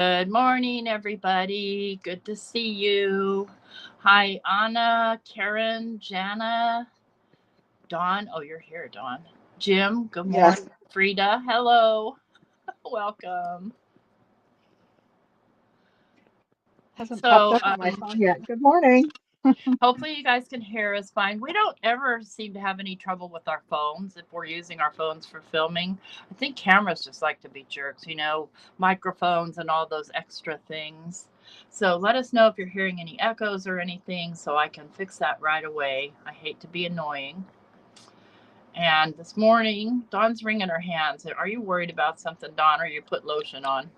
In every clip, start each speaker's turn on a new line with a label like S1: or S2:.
S1: Good morning, everybody. Good to see you. Hi, Anna, Karen, Jana, Dawn. Oh, you're here, Dawn. Jim, good
S2: Yes,
S1: morning. Frida, hello. Welcome.
S2: hasn't popped
S1: So,
S2: up on my phone yet. Good morning.
S1: hopefully, you guys can hear us fine. We don't ever seem to have any trouble with our phones if we're using our phones for filming. I think cameras just like to be jerks, microphones and all those extra things. So let us know if you're hearing any echoes or anything so I can fix that right away. I hate to be annoying. And this morning, Dawn's wringing her hands. Are you worried about something, Dawn, or you put lotion on?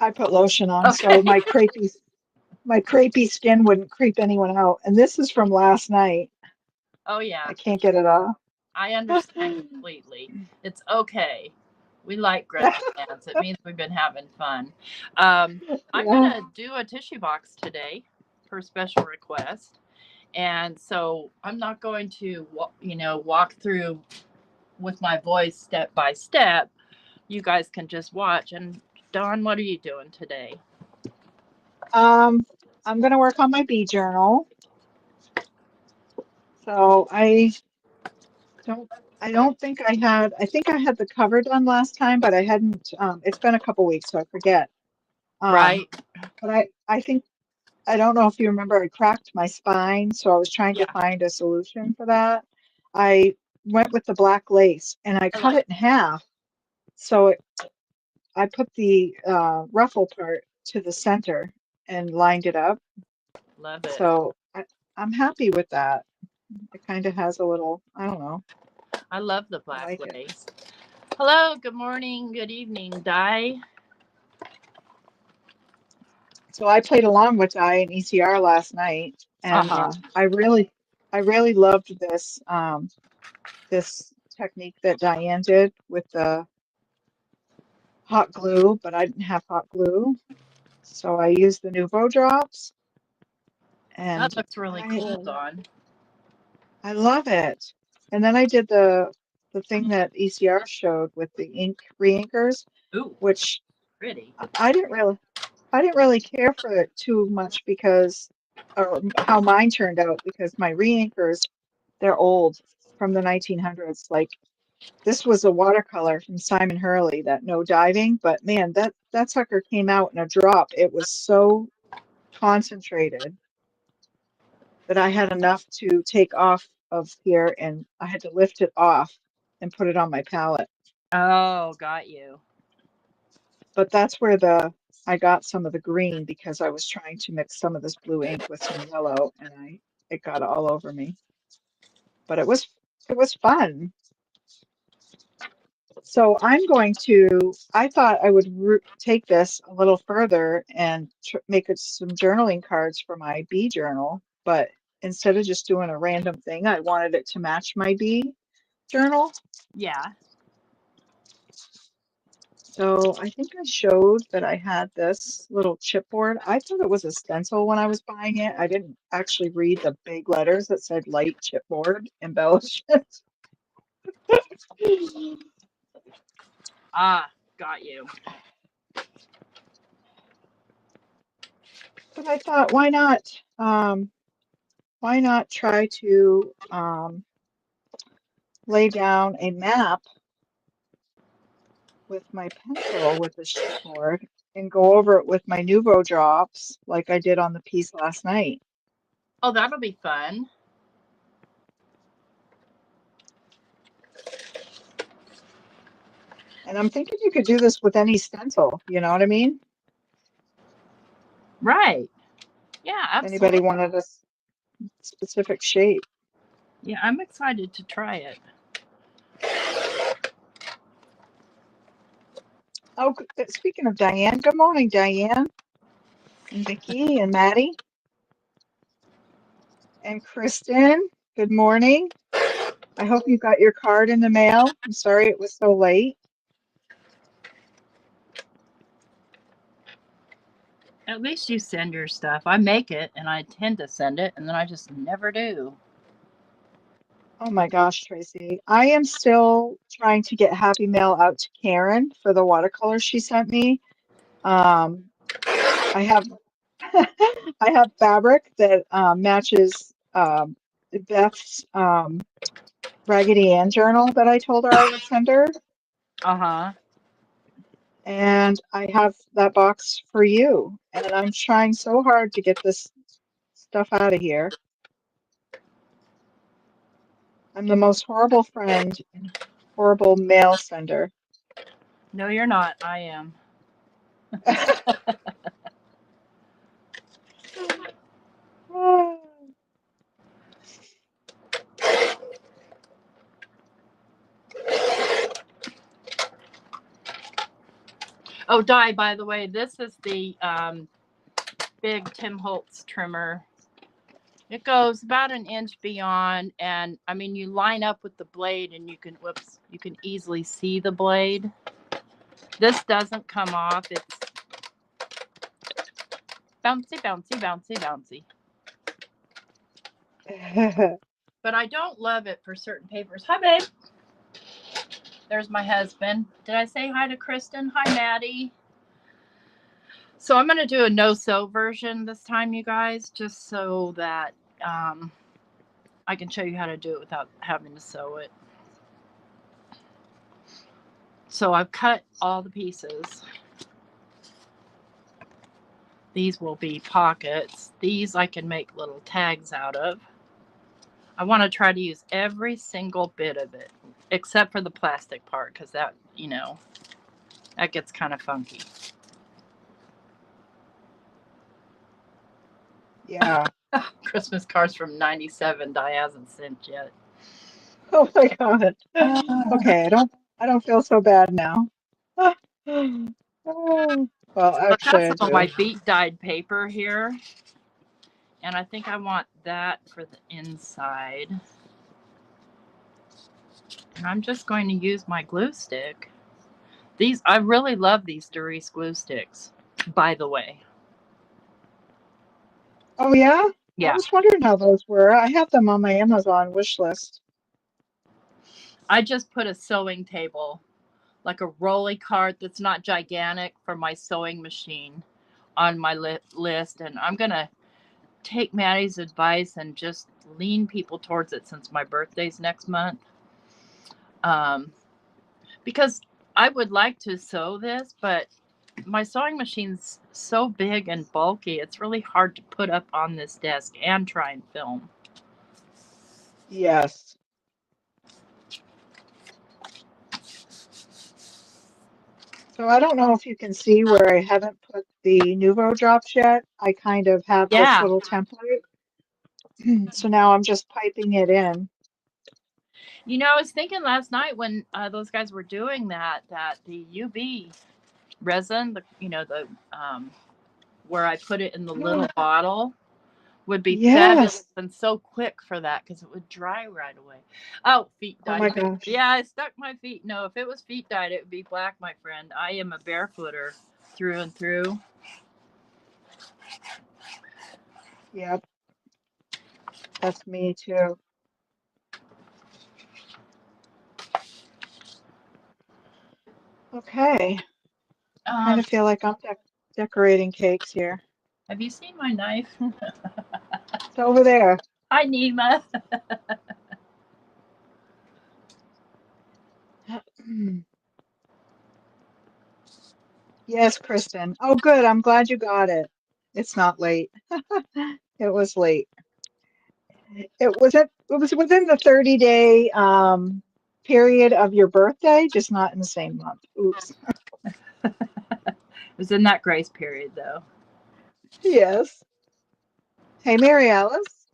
S2: I put lotion on so
S1: Okay.
S2: my crepey skin wouldn't creep anyone out. And this is from last night.
S1: Oh, yeah.
S2: I can't get it off.
S1: I understand completely. It's okay. We like grungy hands. It means we've been having fun. I'm
S2: Yeah.
S1: gonna do a tissue box today per special request, and so I'm not going to, walk through with my voice step by step. You guys can just watch. And Dawn, what are you doing today?
S2: Um, I'm gonna work on my bee journal. So don't I don't think I think I had the cover done last time, but I hadn't it's been a couple weeks, so I forget. Um,
S1: Right?
S2: but I think I don't know if you remember I cracked my spine, so I was trying to
S1: Yeah,
S2: find a solution for that. I went with the black lace and I
S1: I
S2: cut
S1: like.
S2: it in half. So I put the ruffle part to the center and lined it up.
S1: Love it.
S2: So I'm happy with that. It kind of has a little, I don't know,
S1: I love the
S2: I
S1: black
S2: like it.
S1: lace. Hello. Good morning. Good evening, Di.
S2: So I played along with Di and ECR last night,
S1: Uh
S2: and
S1: huh.
S2: I really loved this technique that Diane did with the hot glue, but I didn't have hot glue, so I used the Nuvo drops,
S1: That
S2: and
S1: looks really
S2: I
S1: cool, Dawn.
S2: I love it. And then I did the thing that ECR showed with the ink reinkers,
S1: Ooh,
S2: which
S1: pretty.
S2: I didn't really care for it too much because or how mine turned out because my reinkers they're old from the 1900s. Like this was a watercolor from Simon Hurley, that no diving, but man, that sucker came out in a drop. It was so concentrated that I had enough to take off of here and I had to lift it off and put it on my palette.
S1: Oh, got you.
S2: But that's where I got some of the green because I was trying to mix some of this blue ink with some yellow and I it got all over me. But it was fun. So I thought I would take this a little further and make it some journaling cards for my bee journal. But instead of just doing a random thing, I wanted it to match my bee journal.
S1: Yeah.
S2: So I think I showed that I had this little chipboard. I thought it was a stencil when I was buying it. I didn't actually read the big letters that said light chipboard embellishment.
S1: Ah, got you.
S2: But I thought, why not try to lay down a map with my pencil with this chipboard and go over it with my Nuvo drops like I did on the piece last night.
S1: Oh, that'll be fun.
S2: And I'm thinking you could do this with any stencil, you know what I mean?
S1: Right. Yeah,
S2: If anybody
S1: absolutely.
S2: wanted a specific shape.
S1: Yeah, I'm excited to try it.
S2: Oh, speaking of Diane, good morning, Diane, and Vicky, and Maddie, and Kristen. Good morning. I hope you got your card in the mail. I'm sorry it was so late.
S1: At least you send your stuff. I make it and I tend to send it and then I just never do.
S2: Oh my gosh, Tracy. I am still trying to get Happy Mail out to Karen for the watercolor she sent me. Um, I have I have fabric that matches Beth's Raggedy Ann journal that I told her I would send her.
S1: Uh-huh.
S2: And I have that box for you. And I'm trying so hard to get this stuff out of here. I'm the most horrible friend and horrible mail sender.
S1: No, you're not. I am. Oh, Di, by the way, this is the big Tim Holtz trimmer. It goes about an inch beyond, and I mean, you line up with the blade and you can, whoops, you can easily see the blade. This doesn't come off. It's bouncy, bouncy, bouncy, bouncy. But I don't love it for certain papers. Hi, babe. There's my husband. Did I say hi to Kristen? Hi, Maddie. So I'm going to do a no-sew version this time, you guys, just so that I can show you how to do it without having to sew it. So I've cut all the pieces. These will be pockets. These I can make little tags out of. I want to try to use every single bit of it, except for the plastic part, because that, you know, that gets kind of funky.
S2: Yeah.
S1: Christmas cards from '97 Di hasn't sent yet.
S2: Oh my God. Okay, I don't feel so bad now. Oh, well,
S1: I've got
S2: actually I
S1: some of my
S2: do.
S1: beat dyed paper here, and I think I want that for the inside. And I'm just going to use my glue stick. These, I really love these Doris glue sticks, by the way.
S2: Oh yeah? I
S1: Yeah.
S2: was wondering how those were. I have them on my Amazon wish list.
S1: I just put a sewing table, like a rolly cart that's not gigantic, for my sewing machine on my list. And I'm going to take Maddie's advice and just lean people towards it since my birthday's next month. Because I would like to sew this, but my sewing machine's so big and bulky, it's really hard to put up on this desk and try and film.
S2: Yes. So I don't know if you can see where I haven't put the Nuvo drops yet. I kind of have this
S1: Yeah.
S2: little template. So now I'm just piping it in.
S1: You know, I was thinking last night when those guys were doing that the UV resin, the where I put it in the little bottle, would be fabulous
S2: Yes.
S1: and so quick for that because it would dry right away. Oh, feet
S2: Oh
S1: dyed.
S2: my gosh.
S1: Yeah, I stuck my feet. No, if it was feet dyed, it would be black, my friend. I am a barefooter through and through.
S2: Yep. That's me too. Okay. I kind of feel like I'm decorating cakes here.
S1: Have you seen my knife?
S2: It's over there.
S1: Hi, Nima.
S2: Yes, Kristen. Oh, good. I'm glad you got it. It's not late. It was late. It was within the 30-day period of your birthday, just not in the same month. Oops.
S1: It was in that grace period, though.
S2: Yes. Hey, Mary Alice.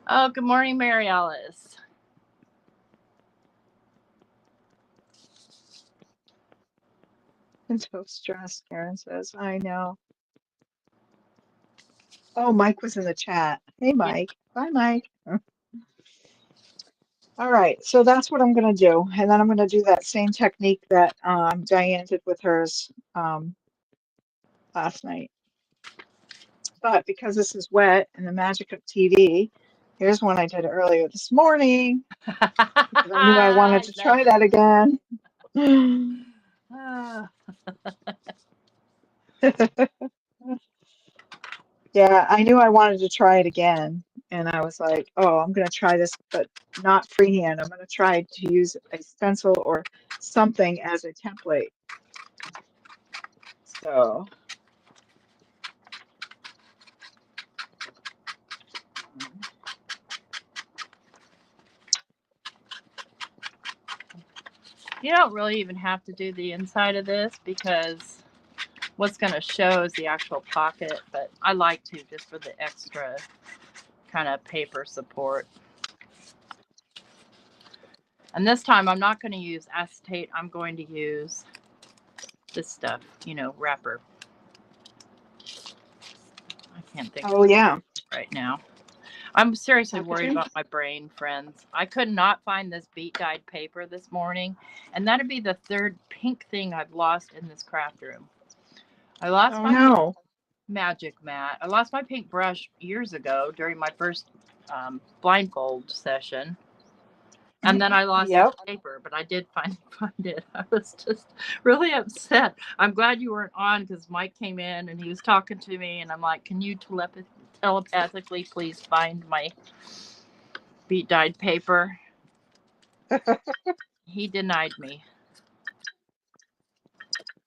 S1: Oh, good morning, Mary Alice.
S2: I'm so stressed, Karen says. I know. Oh, Mike was in the chat. Hey, Mike. Bye, Mike. All right, so that's what I'm going to do. And then I'm going to do that same technique that Diane did with hers last night. But because this is wet and the magic of TV, here's one I did earlier this morning because I knew I wanted to try that again.
S1: Ah,
S2: Yeah, I knew I wanted to try it again, and I was like, oh, I'm going to try this, but not freehand. I'm going to try to use a stencil or something as a template. So,
S1: you don't really even have to do the inside of this because what's going to show is the actual pocket, but I like to just for the extra kind of paper support. And this time I'm not going to use acetate. I'm going to use this stuff, you know, wrapper. I can't think
S2: oh yeah,
S1: right now. I'm seriously worried
S2: packaging.
S1: about my brain, friends. I could not find this beat dyed paper this morning, and that'd be the third pink thing I've lost in this craft room. I lost
S2: Oh
S1: my pink
S2: no.
S1: magic mat. I lost my pink brush years ago during my first blindfold session. And then I lost
S2: Yep.
S1: this paper, but I did find it. I was just really upset. I'm glad you weren't on because Mike came in and he was talking to me, and I'm like, "Can you telepathically please find my beat dyed paper?" He denied me.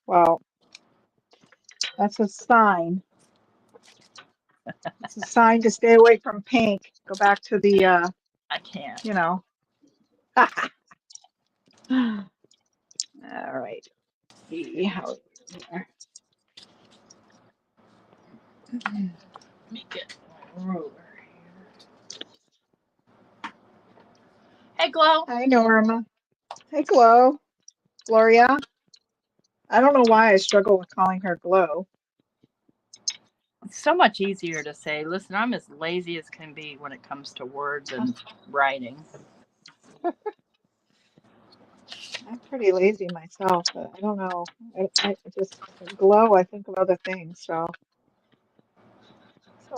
S2: Well, that's a sign. It's a sign to stay away from pink. Go back to the,
S1: I can't.
S2: you know. All right. See how here.
S1: Let me get my ruler here. Hey, Glow.
S2: Hi, Norma. Hey, Glow. Gloria. I don't know why I struggle with calling her Glow.
S1: It's so much easier to say. Listen, I'm as lazy as can be when it comes to words and writing.
S2: I'm pretty lazy myself, but I don't know. I just Glow. I think of other things. So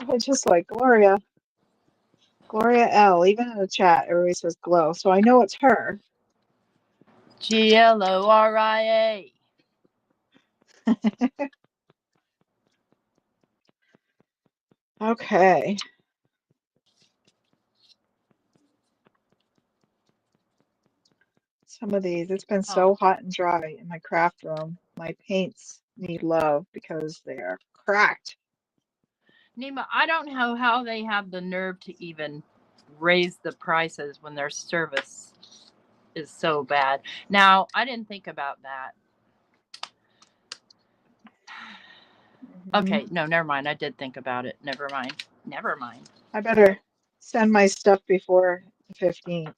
S2: I just like Gloria. Gloria L. Even in the chat, everybody says Glow. So I know it's her.
S1: Gloria.
S2: Okay. Some of these, it's been
S1: Oh,
S2: so hot and dry in my craft room. My paints need love because they're cracked.
S1: Nima, I don't know how they have the nerve to even raise the prices when their service is so bad. Now, I didn't think about that.
S2: Mhm.
S1: Okay, no, never mind. I did think about it. Never mind. Never mind.
S2: I better send my stuff before the 15th.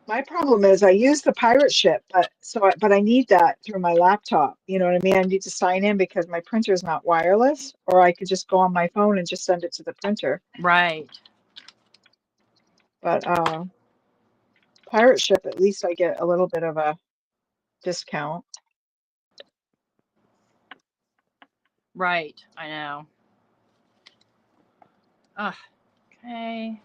S2: My problem is I use the pirate ship, but I need that through my laptop. You know what I mean? I need to sign in because my printer is not wireless, or I could just go on my phone and just send it to the printer.
S1: Right.
S2: But pirate ship, at least I get a little bit of a discount.
S1: Right. I know. Ugh. Okay.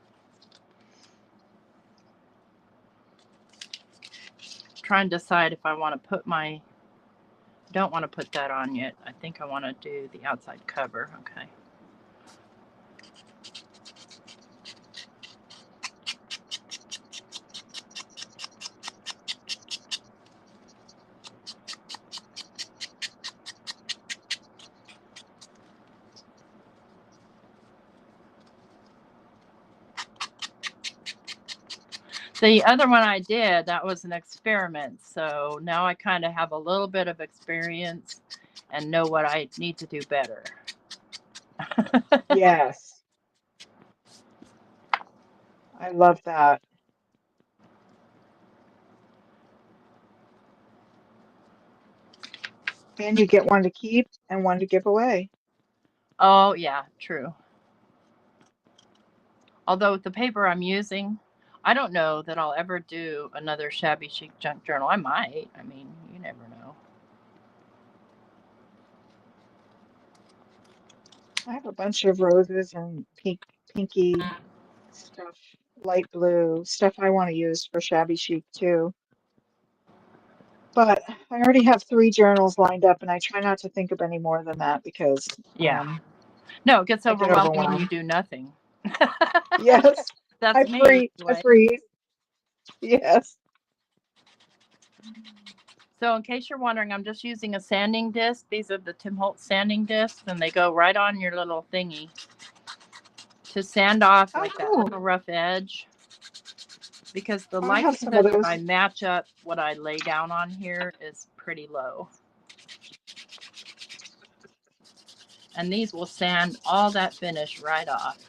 S1: Trying to decide if I want to put my. Don't want to put that on yet. I think I want to do the outside cover. Okay. The other one I did, that was an experiment. So now I kind of have a little bit of experience and know what I need to do better.
S2: Yes, I love that. And you get one to keep and one to give away.
S1: Oh, yeah, true. Although with the paper I'm using, I don't know that I'll ever do another shabby chic junk journal. I might. I mean, you never know.
S2: I have a bunch of roses and pinky stuff. light blue, stuff I want to use for shabby chic too. But I already have 3 journals lined up, and I try not to think of any more than that because
S1: Yeah. No, it gets
S2: I get
S1: overwhelming when you
S2: overwhelmed.
S1: do nothing.
S2: Yes,
S1: That's me
S2: I
S1: anyway.
S2: freeze. Yes.
S1: So in case you're wondering, I'm just using a sanding disc. These are the Tim Holtz sanding discs, and they go right on your little thingy to sand off
S2: Oh,
S1: like that
S2: cool.
S1: little rough edge. Because the
S2: I have some of
S1: likelihood that
S2: those.
S1: I match up what I lay down on here is pretty low. And these will sand all that finish right off.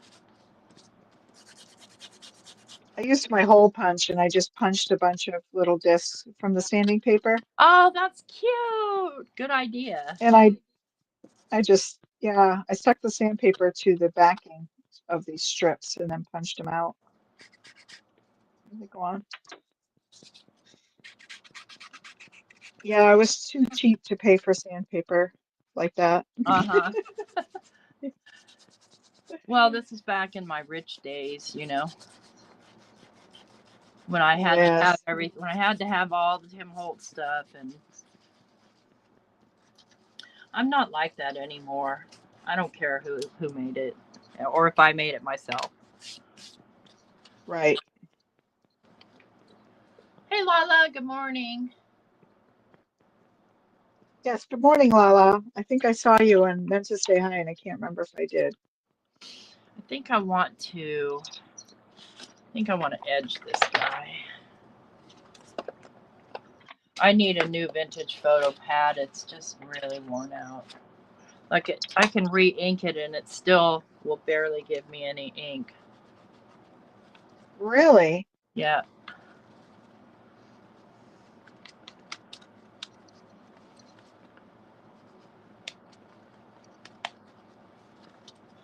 S2: I used my hole punch and I just punched a bunch of little discs from the sanding paper.
S1: Oh, that's cute. Good idea.
S2: And I just, yeah, I stuck the sandpaper to the backing of these strips and then punched them out. Let me go on. Yeah, I was too cheap to pay for sandpaper like that.
S1: Uh-huh. Well, this is back in my rich days, you know, when I had to have
S2: Yes,
S1: everything, when I had to have all the Tim Holtz stuff, and I'm not like that anymore. I don't care who made it, or if I made it myself.
S2: right.
S1: Hey, Lala. Good morning.
S2: Yes, good morning, Lala. I think I saw you and meant to say hi, and I can't remember if I did.
S1: I think I want to edge this guy. I need a new vintage photo pad. It's just really worn out. Like I can re-ink it and it still will barely give me any ink.
S2: Really?
S1: Yeah.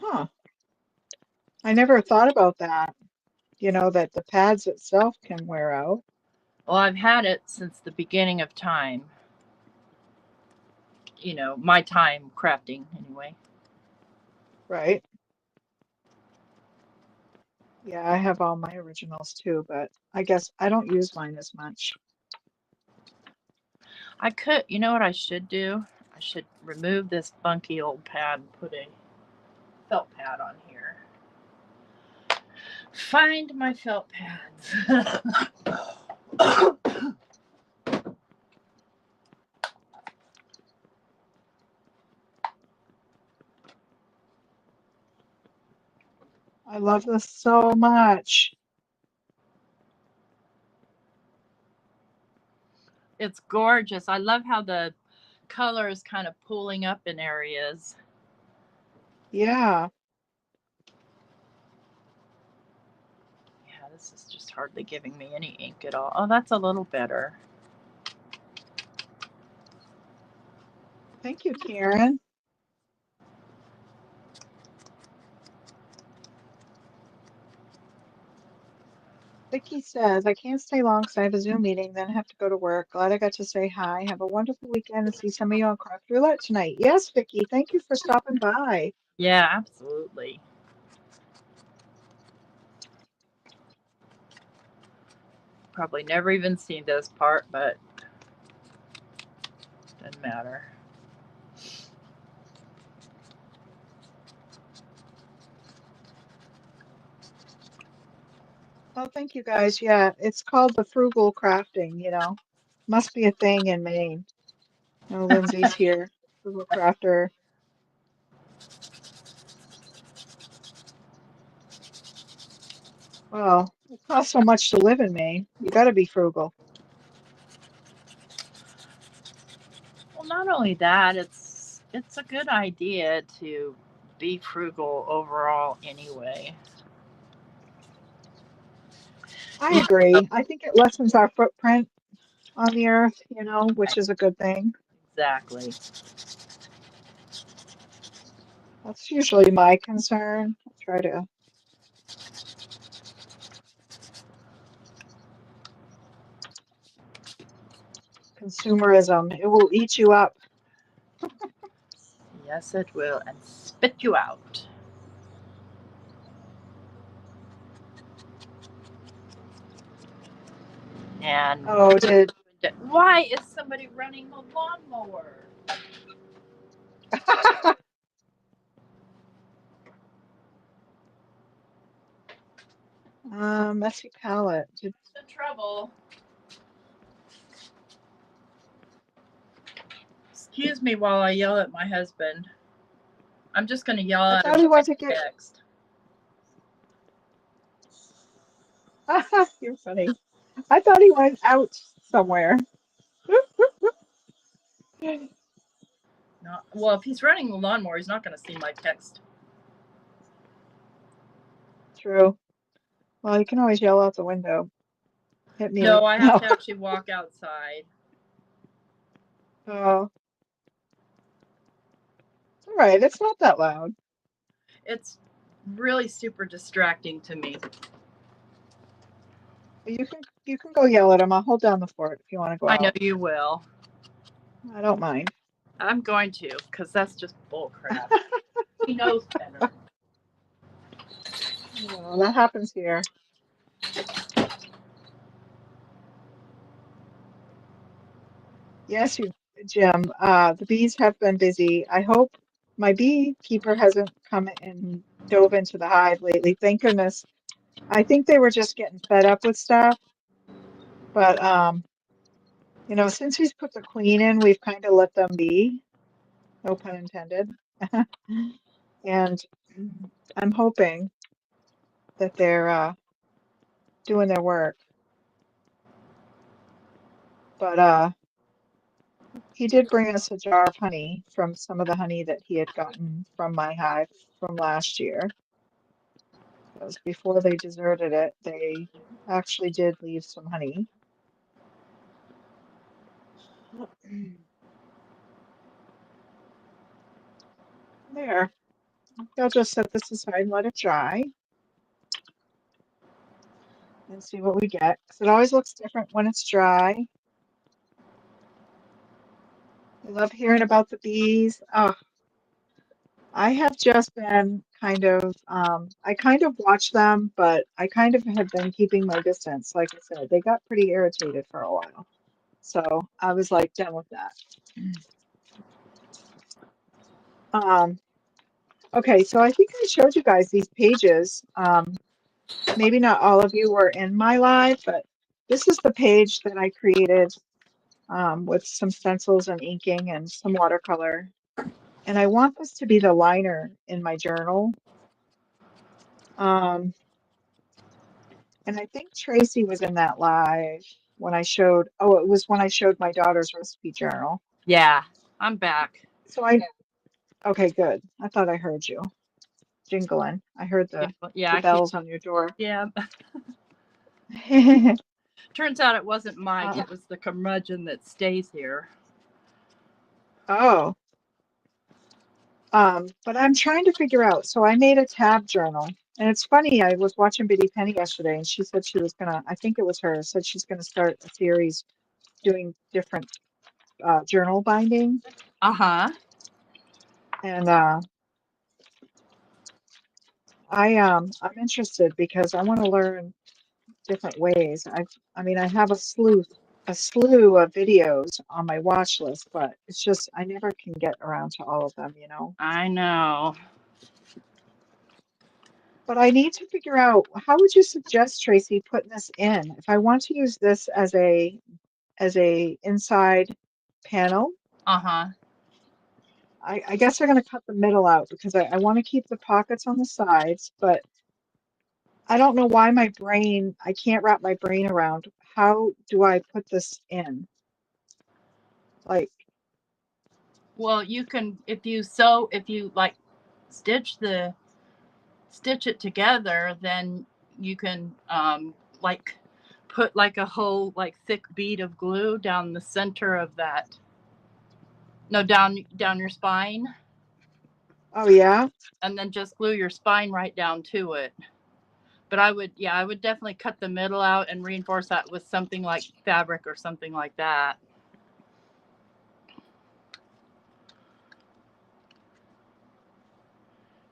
S2: Huh. I never thought about that. You know, that the pads itself can wear out.
S1: Well, I've had it since the beginning of time. You know, my time crafting anyway.
S2: Right. Yeah, I have all my originals too, but I guess I don't use mine as much.
S1: I could, you know what I should do? I should remove this funky old pad and put a felt pad on here. Find my felt pads.
S2: I love this so much.
S1: It's gorgeous. I love how the color is kind of pooling up in areas.
S2: Yeah.
S1: Yeah, this is just hardly giving me any ink at all. Oh, that's a little better.
S2: Thank you, Karen. Vicky says, I can't stay long because I have a Zoom meeting, then have to go to work. Glad I got to say hi. Have a wonderful weekend and see some of you on Craft Roulette tonight. Yes, Vicky, thank you for stopping by.
S1: Yeah, absolutely. Probably never even seen this part, but doesn't matter.
S2: Oh, thank you guys. Yeah, it's called the frugal crafting, you know. Must be a thing in Maine. Oh, Lindsay's here. Frugal crafter. Well, it costs so much to live in Maine. You got to be frugal.
S1: Well, not only that, it's a good idea to be frugal overall anyway.
S2: I agree. I think it lessens our footprint on the earth, you know, which is a good thing.
S1: Exactly.
S2: That's usually my concern. I try to consumerism. It will eat you up.
S1: Yes, it will, and spit you out. And
S2: Oh,
S1: why is somebody running a lawnmower?
S2: messy palette.
S1: The trouble. Excuse me while I yell at my husband. I'm just going to yell
S2: I
S1: at
S2: thought
S1: him
S2: he
S1: by
S2: wanted to get.
S1: text.
S2: You're funny. I thought he went out somewhere.
S1: No, well, if he's running the lawnmower, he's not going to see my text.
S2: True. Well, you can always yell out the window. Hit me.
S1: No, I have to actually walk outside.
S2: Oh. All right. It's not that loud.
S1: It's really super distracting to me.
S2: You can go yell at him. I'll hold down the fort if you want to go
S1: I
S2: out.
S1: know you will.
S2: I don't mind.
S1: I'm going to, because that's just bull crap. He knows better.
S2: Well, that happens here. Yes, Jim. The bees have been busy. I hope my beekeeper hasn't come and dove into the hive lately. Thank goodness. I think they were just getting fed up with stuff. But since he's put the queen in, we've kind of let them be. No pun intended. And I'm hoping that they're doing their work. But he did bring us a jar of honey from some of the honey that he had gotten from my hive from last year. Because before they deserted it, they actually did leave some honey. There. I'll just set this aside and let it dry and see what we get. Because it always looks different when it's dry. I love hearing about the bees. Oh, I have just been I kind of watch them, but I kind of have been keeping my distance. Like I said, they got pretty irritated for a while. So I was like done with that. Um, okay, so I think I showed you guys these pages. Maybe not all of you were in my live, but this is the page that I created with some stencils and inking and some watercolor. And I want this to be the liner in my journal. And I think Tracy was in that live when it was when I showed my daughter's recipe journal.
S1: Yeah, I'm back.
S2: Okay, good. I thought I heard you jingling. I heard the bells on your door.
S1: Yeah. Turns out it wasn't Mike. It was the curmudgeon that stays here.
S2: Oh. But I'm trying to figure out. So I made a tab journal. And it's funny, I was watching Biddy Penny yesterday, and she said she was I think it was her, said she's gonna start a series doing different journal binding.
S1: Uh-huh.
S2: And I'm interested because I want to learn different ways. I have a slew of videos on my watch list, but it's just I never can get around to all of them,
S1: I know.
S2: But I need to figure out, how would you suggest, Tracy, putting this in? If I want to use this as a inside panel,
S1: Uh-huh.
S2: I guess I'm going to cut the middle out because I want to keep the pockets on the sides, but I don't know why I can't wrap my brain around how do I put this in? Like,
S1: well, you can, if you like stitch it together, then you can like put like a whole like thick bead of glue down the center of that. No, down your spine.
S2: oh yeah?
S1: And then just glue your spine right down to it. But I would definitely cut the middle out and reinforce that with something like fabric or something like that.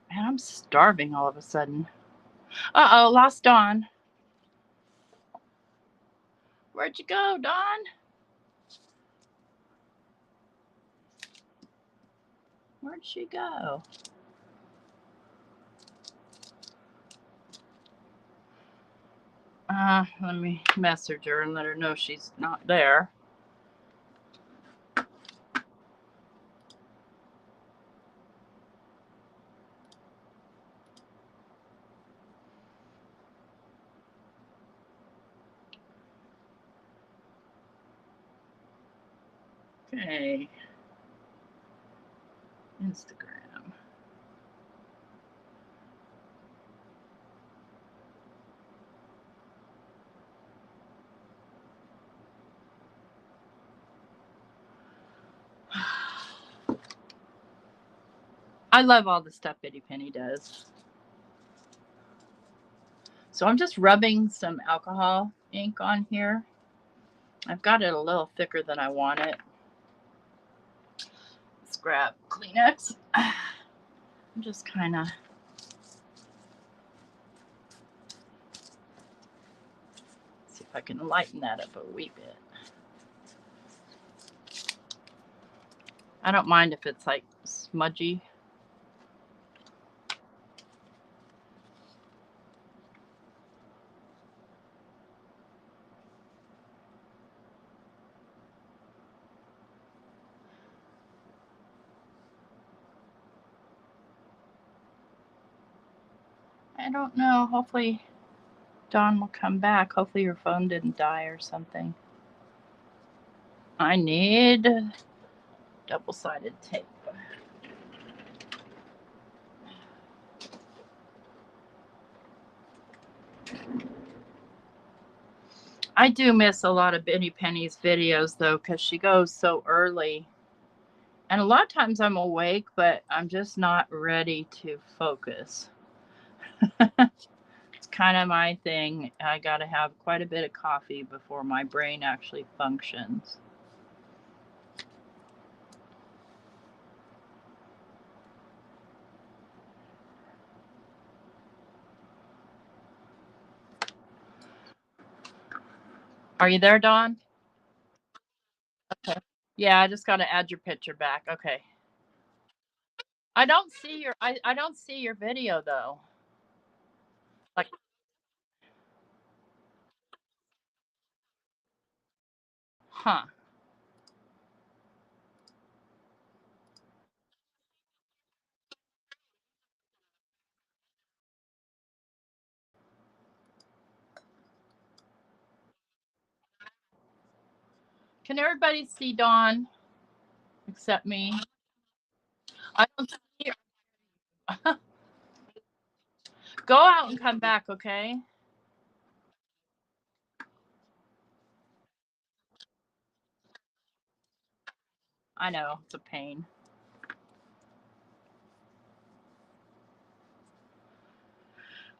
S1: Man, I'm starving all of a sudden. Uh-oh, lost Dawn. Where'd you go, Dawn? Where'd she go? Let me message her and let her know she's not there. Okay. Instagram. I love all the stuff Bitty Penny does. So I'm just rubbing some alcohol ink on here. I've got it a little thicker than I want it. Let's grab Kleenex. I'm just kind of see if I can lighten that up a wee bit. I don't mind if it's like smudgy. I don't know. Hopefully Dawn will come back. Hopefully your phone didn't die or something. I need double-sided tape. I do miss a lot of Bitty Penny's videos though, because she goes so early. And a lot of times I'm awake, but I'm just not ready to focus. It's kind of my thing. I got to have quite a bit of coffee before my brain actually functions. Are you there, Dawn? Okay. Yeah, I just got to add your picture back. Okay. I don't see your I don't see your video though. Like, huh. Can everybody see Dawn except me? I don't see her. Go out and come back, okay? I know, it's a pain.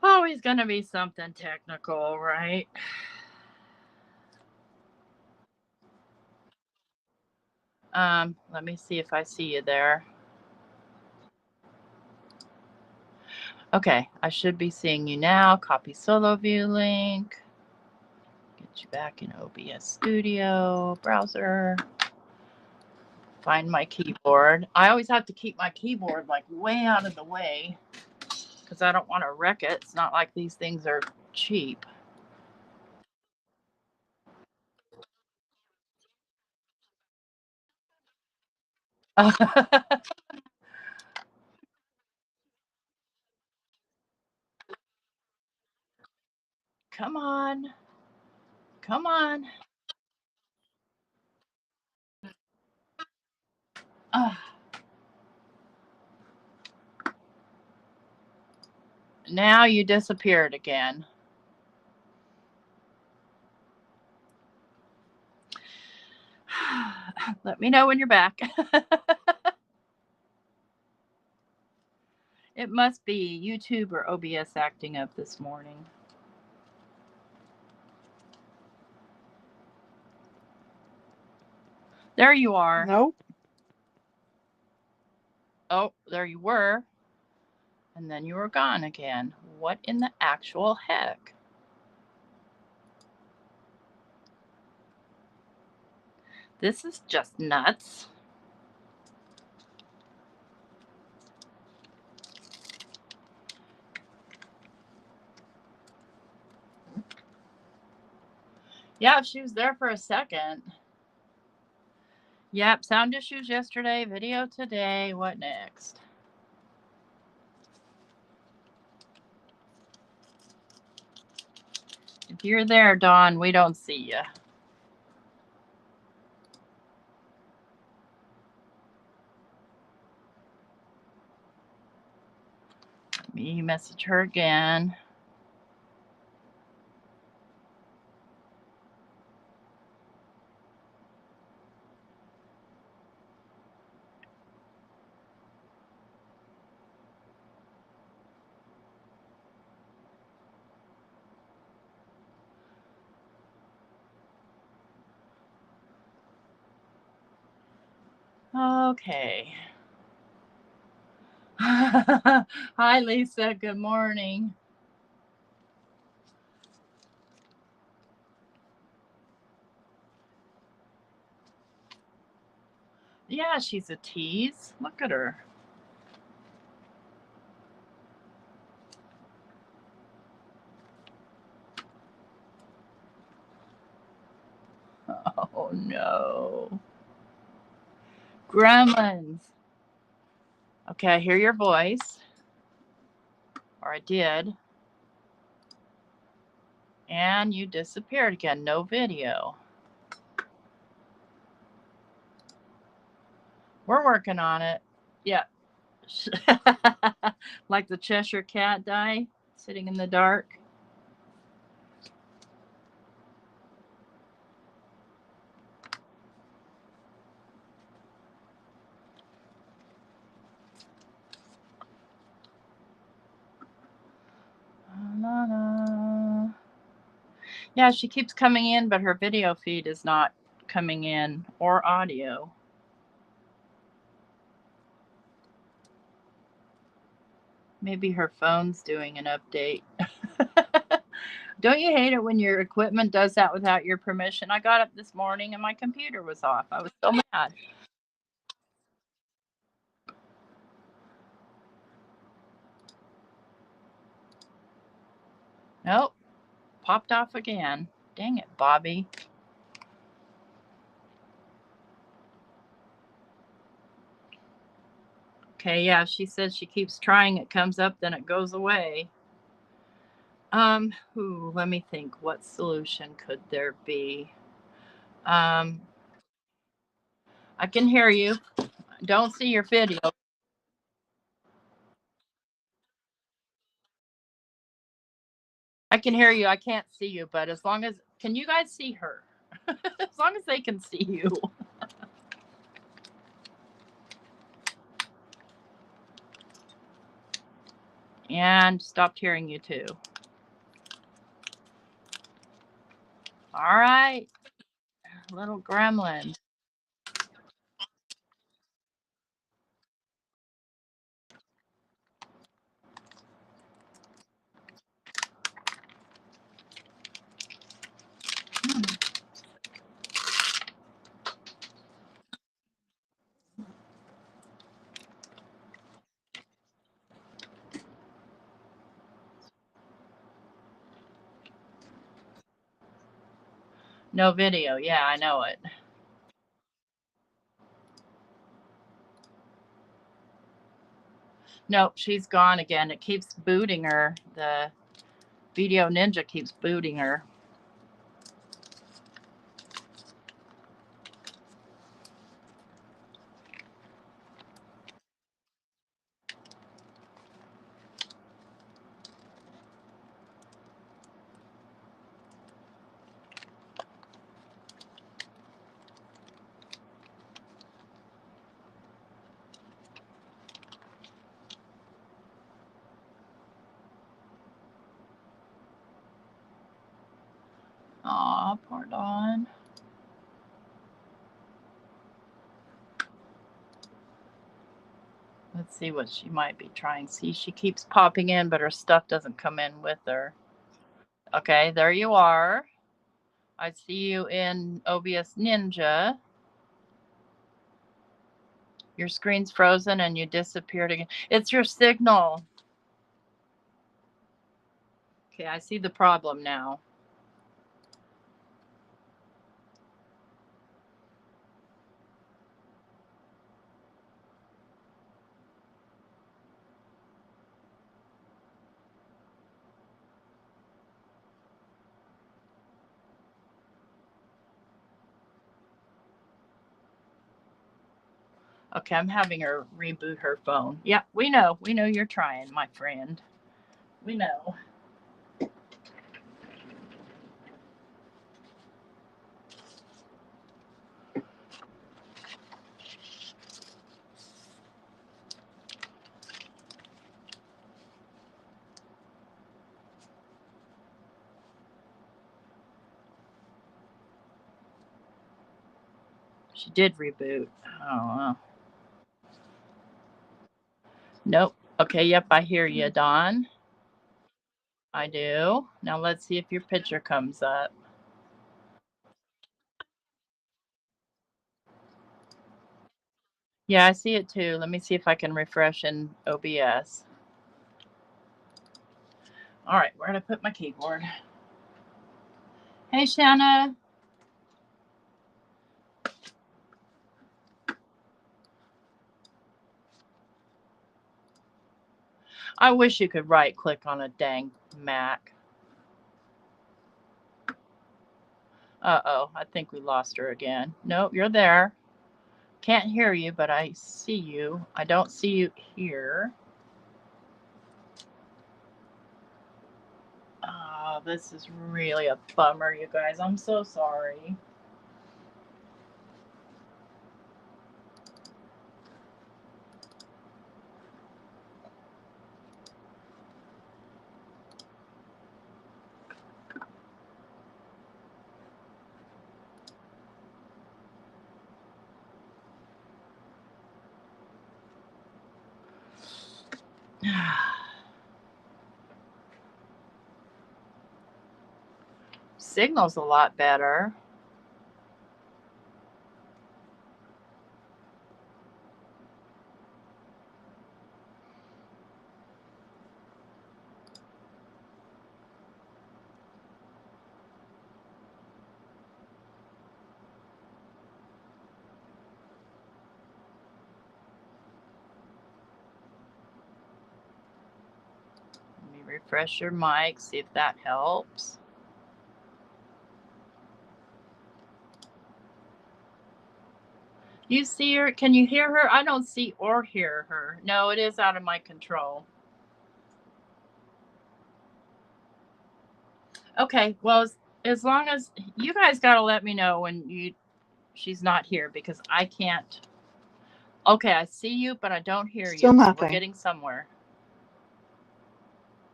S1: Always gonna be something technical, right? Let me see if I see you there. Okay, I should be seeing you now. Copy solo view link. Get you back in OBS Studio, browser. Find my keyboard. I always have to keep my keyboard like way out of the way because I don't want to wreck it. It's not like these things are cheap. Come on. Come on. Now you disappeared again. Let me know when you're back. It must be YouTube or OBS acting up this morning. There you are.
S2: Nope.
S1: Oh, there you were. And then you were gone again. What in the actual heck? This is just nuts. Yeah, she was there for a second. Yep, sound issues yesterday, video today. What next? If you're there, Dawn, we don't see you. Let me message her again. Okay. Hi, Lisa. Good morning. Yeah, she's a tease. Look at her. Oh, no. Gremlins. Okay, I hear your voice. Or I did. And you disappeared again. No video. We're working on it. Yeah. Like the Cheshire Cat die, sitting in the dark. Yeah, she keeps coming in, but her video feed is not coming in, or audio. Maybe her phone's doing an update. Don't you hate it when your equipment does that without your permission? I got up this morning and my computer was off. I was so mad. Nope. Popped off again. Dang it, Bobby. Okay, yeah, she says she keeps trying. It comes up, then it goes away. Let me think. What solution could there be? I can hear you. Don't see your video. I can hear you. I can't see you, but as long as, can you guys see her? As long as they can see you. And stopped hearing you too. All right. Little gremlin. No video. Yeah, I know it. Nope, she's gone again. It keeps booting her. The Video Ninja keeps booting her. Aw, poor Dawn. Let's see what she might be trying. See, she keeps popping in, but her stuff doesn't come in with her. Okay, there you are. I see you in OBS Ninja. Your screen's frozen and you disappeared again. It's your signal. Okay, I see the problem now. Okay, I'm having her reboot her phone. Yeah, we know. We know you're trying, my friend. We know. She did reboot. Oh, nope. Okay, yep, I hear you, Dawn. I do. Now let's see if your picture comes up. Yeah, I see it too. Let me see if I can refresh in OBS. All right, where did I put my keyboard? Hey, Shanna. I wish you could right click on a dang Mac. Uh-oh, I think we lost her again. Nope, you're there. Can't hear you, but I see you. I don't see you here. Oh, this is really a bummer, you guys. I'm so sorry. Signal's a lot better. Let me refresh your mic, see if that helps. You see her? Can you hear her? I don't see or hear her. No, it is out of my control. Okay, well, as long as you guys got to let me know when she's not here, because I can't. Okay, I see you, but I don't hear you.
S2: Still nothing.
S1: We're getting somewhere.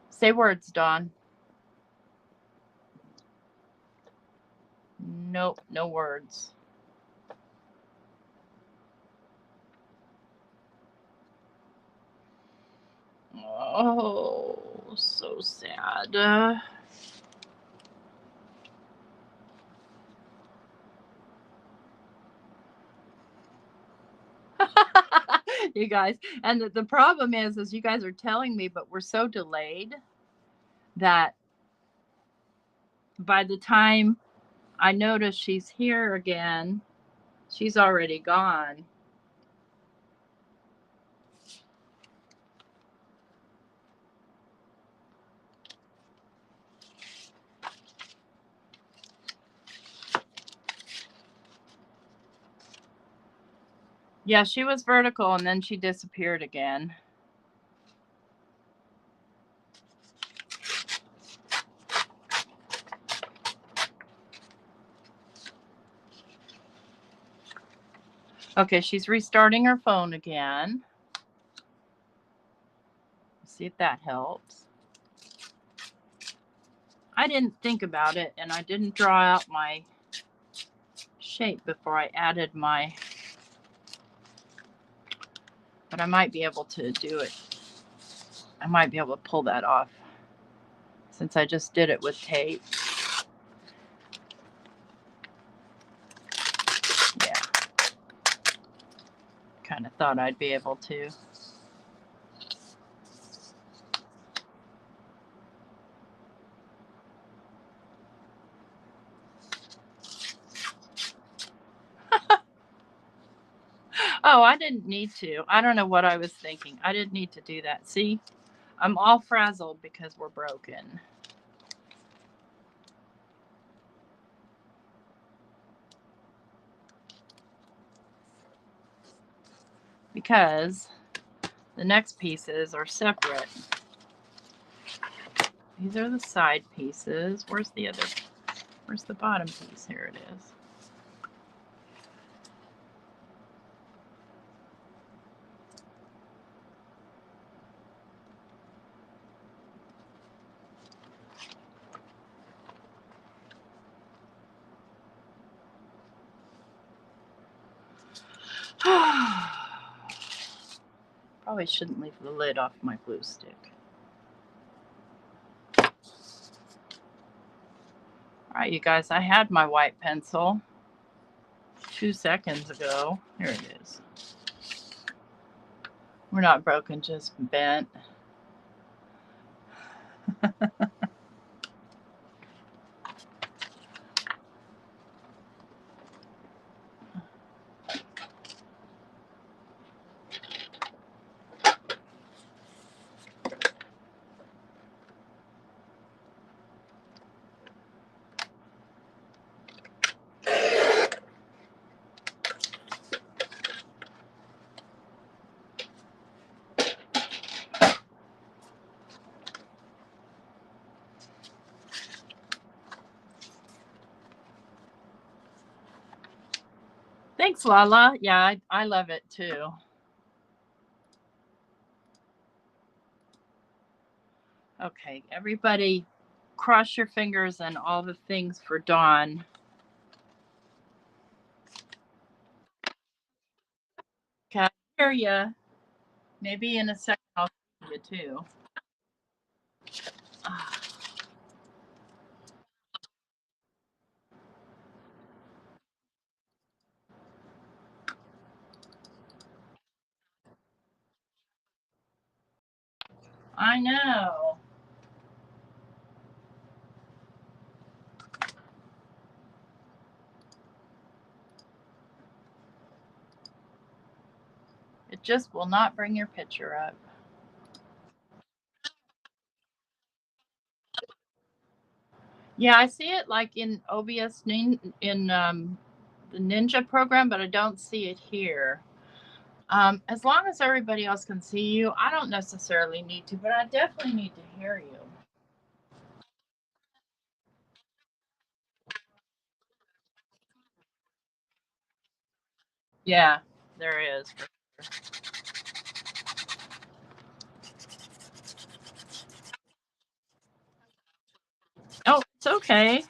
S1: Say words, Dawn. Nope, no words. Oh, so sad. You guys, and the problem is you guys are telling me, but we're so delayed that by the time I notice she's here again, she's already gone. Yeah, she was vertical and then she disappeared again. Okay, she's restarting her phone again. Let's see if that helps. I didn't think about it, and I didn't draw out my shape before I added my, but I might be able to do it. I might be able to pull that off since I just did it with tape. Yeah. kind of thought I'd be able to. Oh, I didn't need to. I don't know what I was thinking. I didn't need to do that. See, I'm all frazzled because we're broken. Because the next pieces are separate. These are the side pieces. Where's the other? Where's the bottom piece? Here it is. Probably shouldn't leave the lid off my glue stick. All right, you guys, I had my white pencil 2 seconds ago. Here it is. We're not broken, just bent. Thanks, Lala. Yeah, I love it too. Okay, everybody cross your fingers and all the things for Dawn. Okay, I hear you. Maybe in a second I'll see you too. I know. It just will not bring your picture up. Yeah, I see it like in OBS in the Ninja program, but I don't see it here. As long as everybody else can see you, I don't necessarily need to, but I definitely need to hear you. Yeah, there is. Oh, it's okay.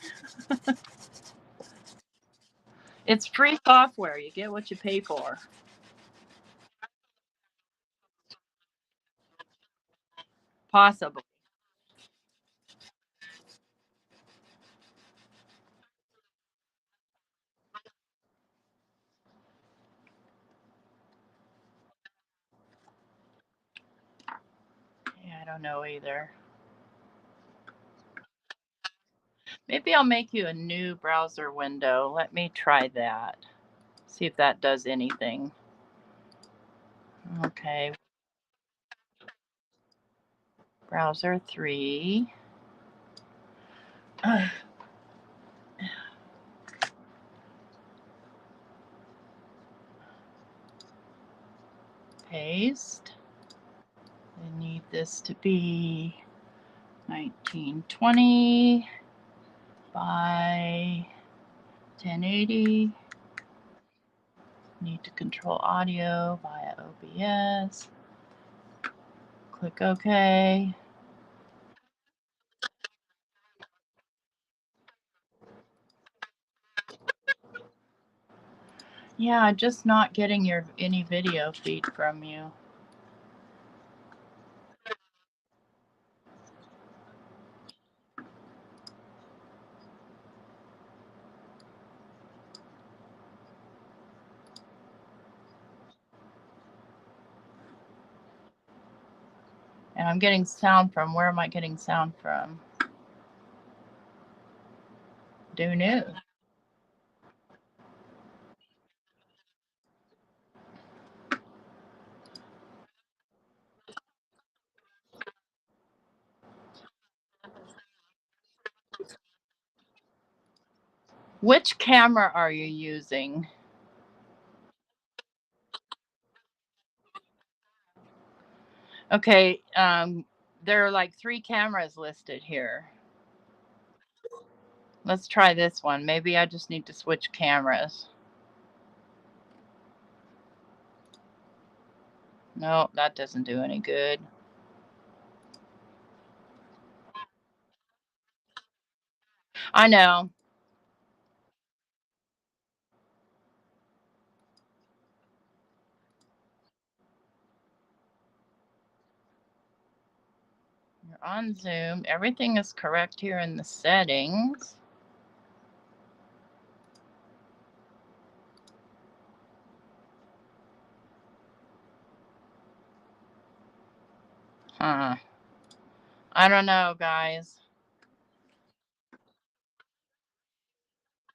S1: It's free software. You get what you pay for. Possibly. Yeah, I don't know either. Maybe I'll make you a new browser window. Let me try that. See if that does anything. Okay. Browser 3. Paste. I need this to be 1920 by 1080. Need to control audio via OBS. Click OK. Yeah, just not getting any video feed from you. And I'm getting sound from, where am I getting sound from? Do new. Which camera are you using? Okay, there are like 3 cameras listed here. Let's try this one. Maybe I just need to switch cameras. No, that doesn't do any good. I know. You're on Zoom. Everything is correct here in the settings. Huh. I don't know, guys.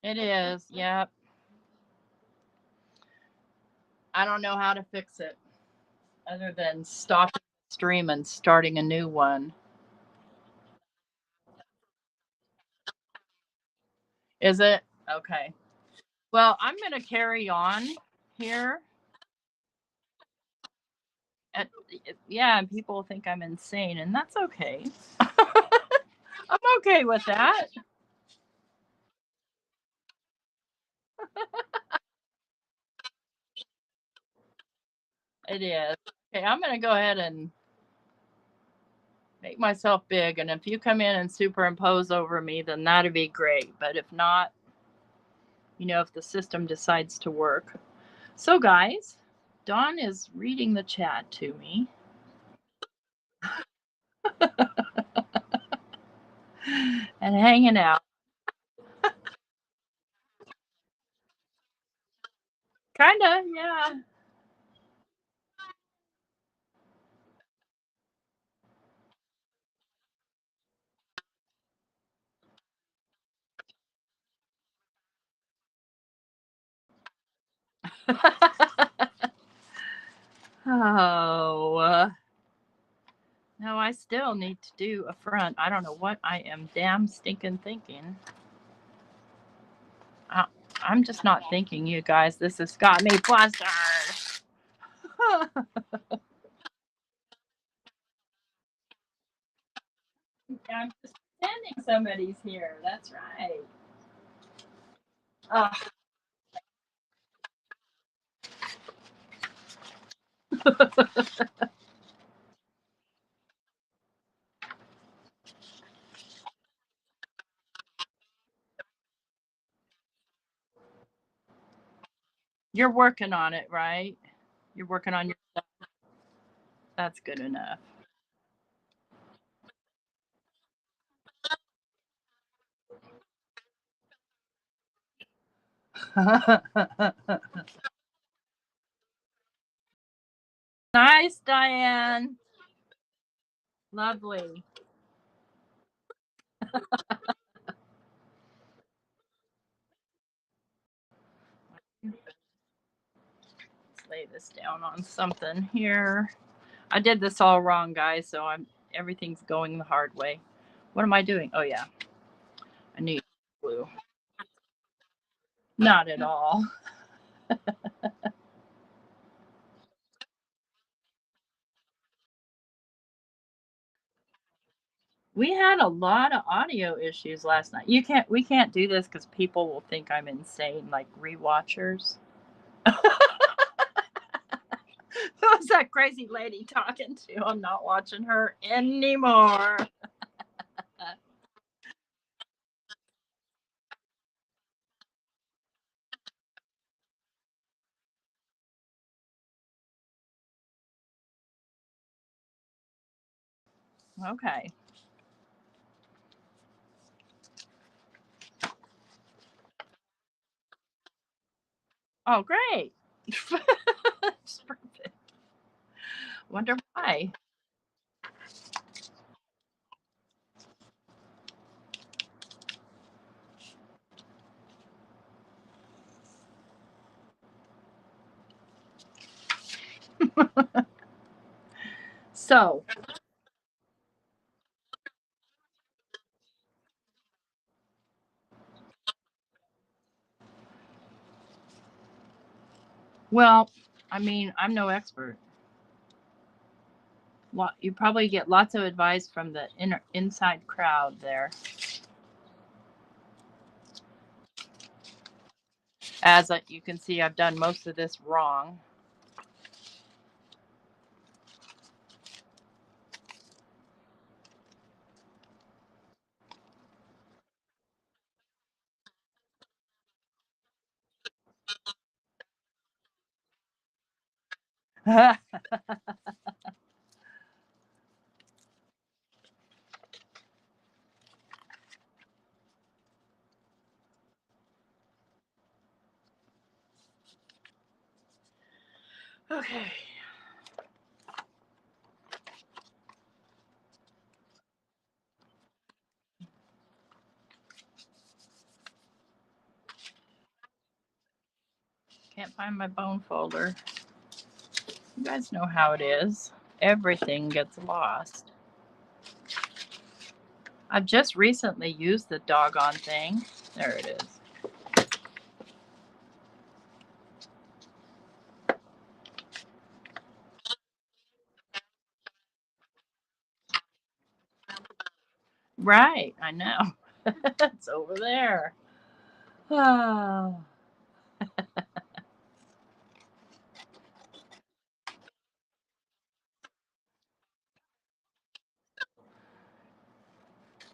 S1: It is. Yep. I don't know how to fix it other than stopping the stream and starting a new one. Is it? Okay. Well, I'm going to carry on here. Yeah, and people think I'm insane, and that's okay. I'm okay with that. It is. Okay, I'm going to go ahead and make myself big, and if you come in and superimpose over me, then that'd be great. But if not, you know, if the system decides to work. So, guys, Dawn is reading the chat to me. And hanging out. Kinda, yeah. Oh. No, I still need to do a front. I don't know what I am damn stinking thinking. I'm just not thinking, you guys. This has got me flustered. I'm just pretending somebody's here. That's right. You're working on it, right? You're working on your stuff. That's good enough. Nice, Diane. Lovely. Let's lay this down on something here. I did this all wrong, guys, so everything's going the hard way. What am I doing? Oh yeah, I need glue. Not at all. We had a lot of audio issues last night. We can't do this because people will think I'm insane, like rewatchers. Who's that crazy lady talking to? I'm not watching her anymore. Okay. Oh, great. It's perfect. Wonder why. So, well, I mean, I'm no expert. You probably get lots of advice from the inside crowd there. As you can see, I've done most of this wrong. Okay. Can't find my bone folder. You guys know how it is. Everything gets lost. I've just recently used the doggone thing. There it is. Right, I know. It's over there. Oh.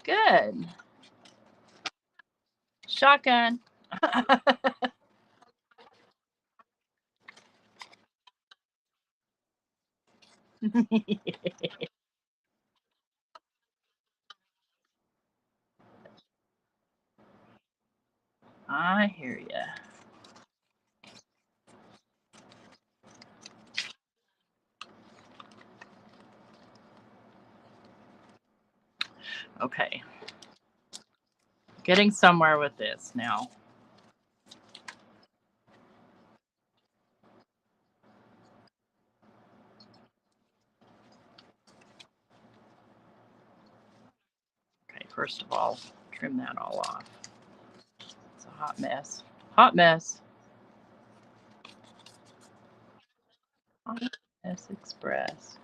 S1: Good. Shotgun. I hear ya. Okay. Getting somewhere with this now. Okay, first of all, trim that all off. It's a hot mess. Hot mess. Hot mess express.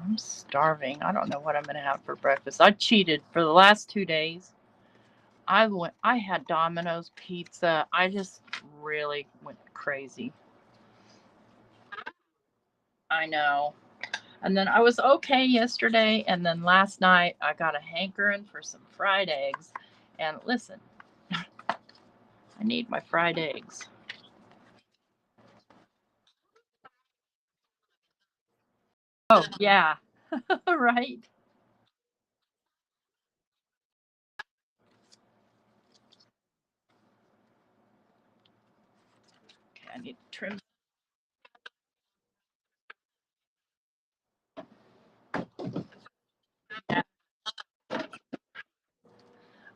S1: I'm starving. I don't know what I'm going to have for breakfast. I cheated for the last 2 days. I had Domino's pizza. I just really went crazy. I know. And then I was okay yesterday, and then last night I got a hankering for some fried eggs. And listen, I need my fried eggs. Oh, yeah. Right. Okay, I need to trim.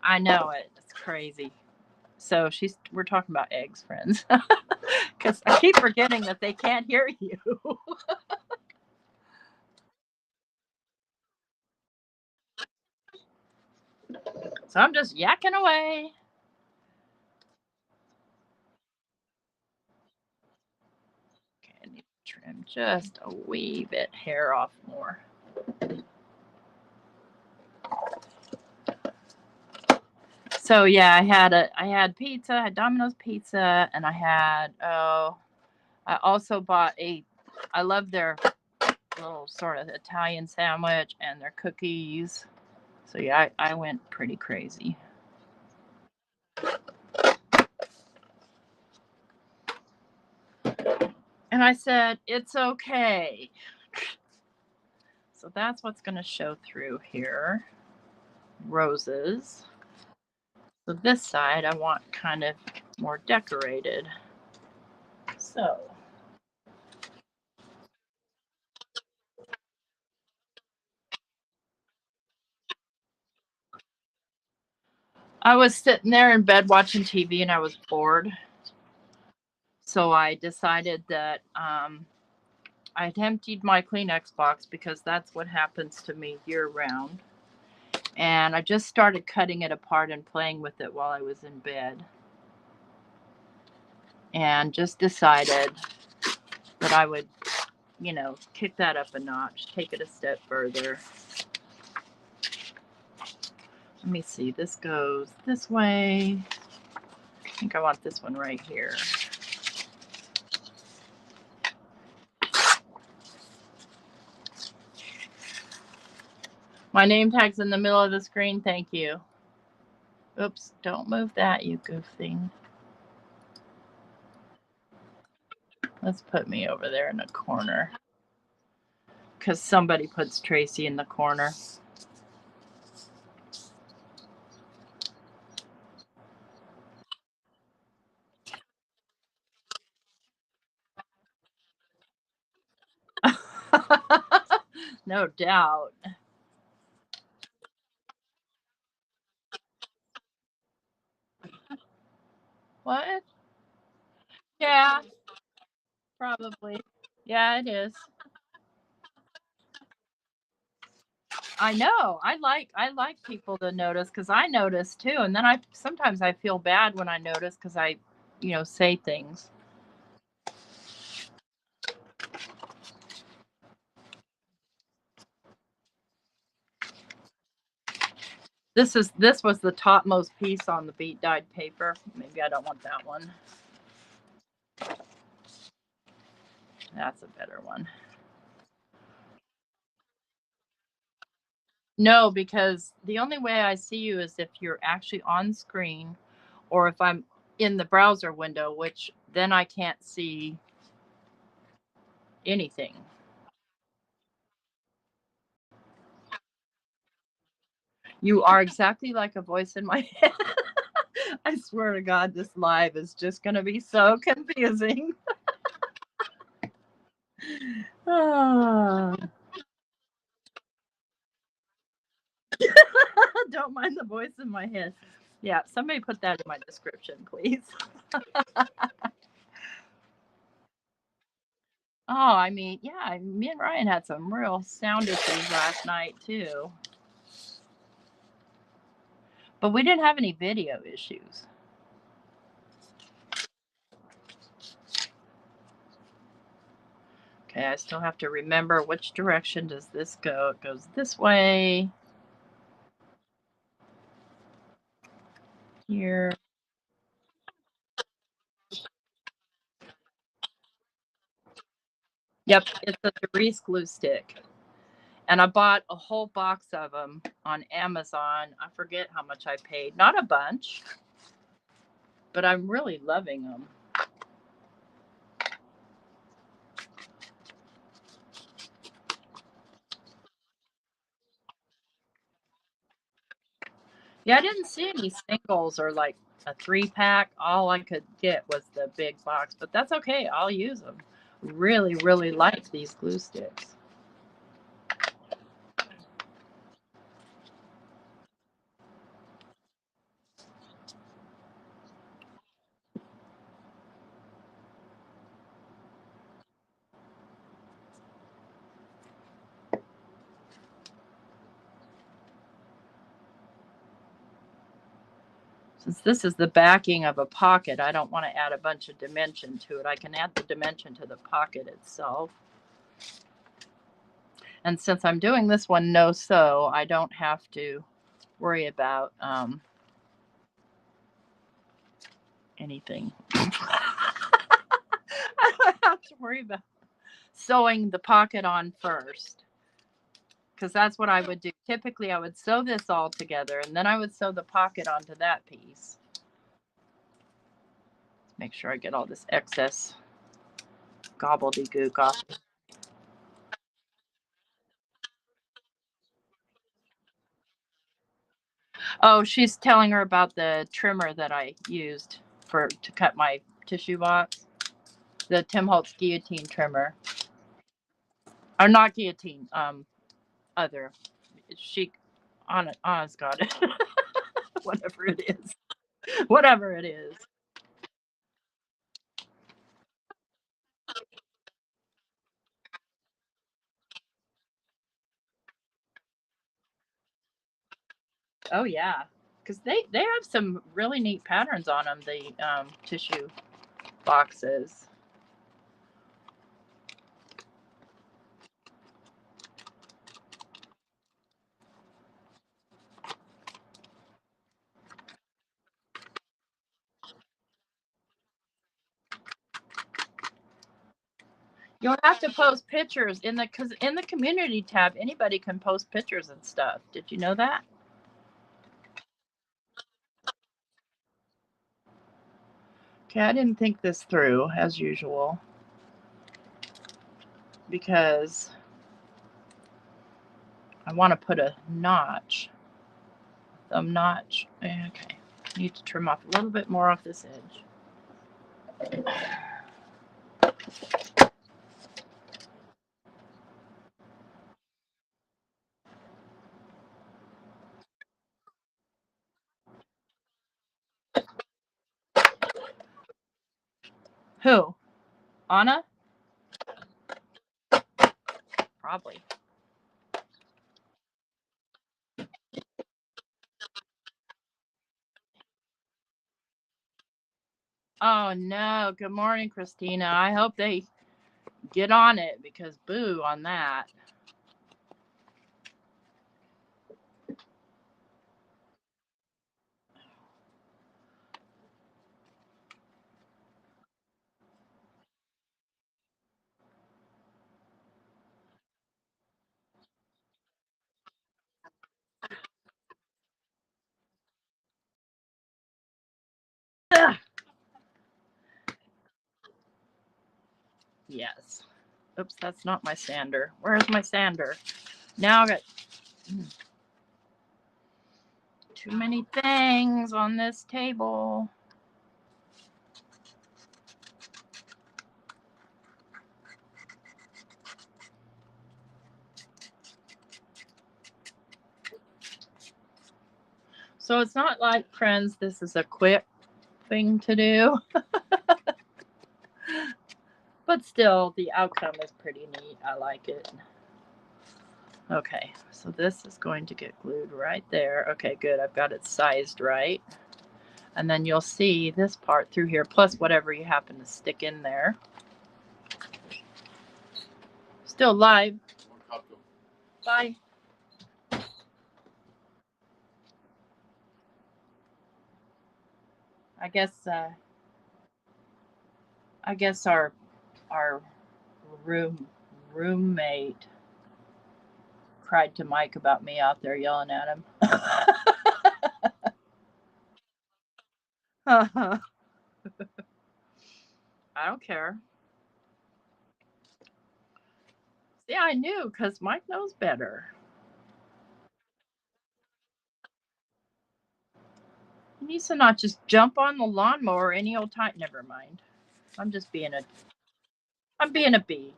S1: I know it. It's crazy. So we're talking about eggs, friends. Because I keep forgetting that they can't hear you. So I'm just yakking away. Okay, I need to trim just a wee bit hair off more. So yeah, I had pizza, I had Domino's pizza, and I also bought I love their little sort of Italian sandwich and their cookies. So yeah, I went pretty crazy. And I said, it's okay. So that's what's going to show through here. Roses. So this side I want kind of more decorated. So I was sitting there in bed watching TV and I was bored. So I decided that I'd emptied my Kleenex box because that's what happens to me year round. And I just started cutting it apart and playing with it while I was in bed. And just decided that I would, you know, kick that up a notch, take it a step further. Let me see, this goes this way. I think I want this one right here. My name tag's in the middle of the screen, thank you. Oops, don't move that, you goof thing. Let's put me over there in the corner. Because somebody puts Tracy in the corner. No doubt. What? Yeah, probably. Yeah, it is. I know. I like people to notice because I notice too, and then I sometimes I feel bad when I notice because I, you know, say things. This was the topmost piece on the beat dyed paper. Maybe I don't want that one. That's a better one. No, because the only way I see you is if you're actually on screen or if I'm in the browser window, which then I can't see anything. You are exactly like a voice in my head. I swear to God, this live is just going to be so confusing. Ah. Don't mind the voice in my head. Yeah, somebody put that in my description, please. Oh, I mean, yeah, me and Ryan had some real sound issues last night, too. But we didn't have any video issues. Okay, I still have to remember which direction does this go. It goes this way. Here. Yep, it's a Therese glue stick. And I bought a whole box of them on Amazon. I forget how much I paid. Not a bunch, but I'm really loving them. Yeah, I didn't see any singles or like a 3-pack. All I could get was the big box, but that's okay. I'll use them. Really, really like these glue sticks. Since this is the backing of a pocket, I don't want to add a bunch of dimension to it. I can add the dimension to the pocket itself. And since I'm doing this one no sew, I don't have to worry about anything. I don't have to worry about sewing the pocket on first, because that's what I would do. Typically, I would sew this all together, and then I would sew the pocket onto that piece. Let's make sure I get all this excess gobbledygook off. Oh, she's telling her about the trimmer that I used to cut my tissue box. The Tim Holtz guillotine trimmer. Or not guillotine, other. She, Anna's got it. Whatever it is. Whatever it is. Oh yeah, because they have some really neat patterns on them. The tissue boxes. You'll have to post pictures because in the community tab, anybody can post pictures and stuff. Did you know that? Okay, I didn't think this through as usual because I want to put a notch, thumb notch. Okay, need to trim off a little bit more off this edge. Who? Anna? Probably. Oh no. Good morning, Christina. I hope they get on it because boo on that. Ugh. Yes. Oops, that's not my sander. Where's my sander? Now I got too many things on this table. So it's not like, friends, this is a quick thing to do. But still, the outcome is pretty neat. I like it. Okay, so this is going to get glued right there. Okay, good. I've got it sized right. And then you'll see this part through here, plus whatever you happen to stick in there. Still live. Bye. I guess our roommate cried to Mike about me out there yelling at him. I don't care. See, I knew because Mike knows better. He needs to not just jump on the lawnmower any old time. Never mind. I'm just being a. I'm being a bee.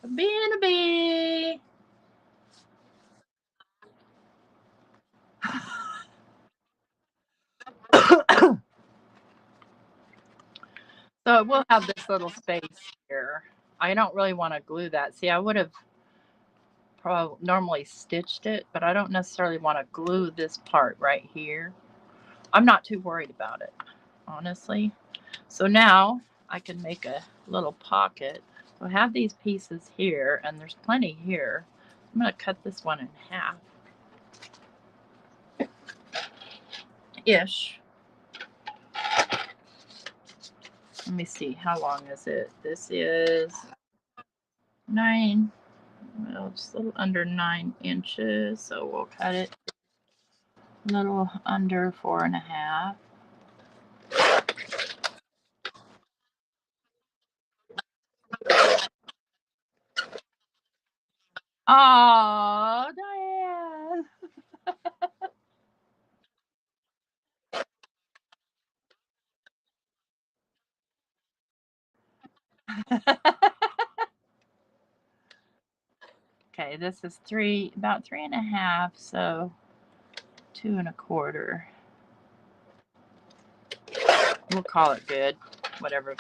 S1: I'm being a bee. So we'll have this little space here. I don't really want to glue that. See, I would have probably normally stitched it, but I don't necessarily want to glue this part right here. I'm not too worried about it, honestly. So now I can make a little pocket. So I have these pieces here, and there's plenty here. I'm going to cut this one in half. Ish. Let me see, how long is it? This is 9, well, just a little under 9 inches. So we'll cut it a little under 4.5. Oh, Diane. Okay, this is about 3.5, so 2.25. We'll call it good, whatever.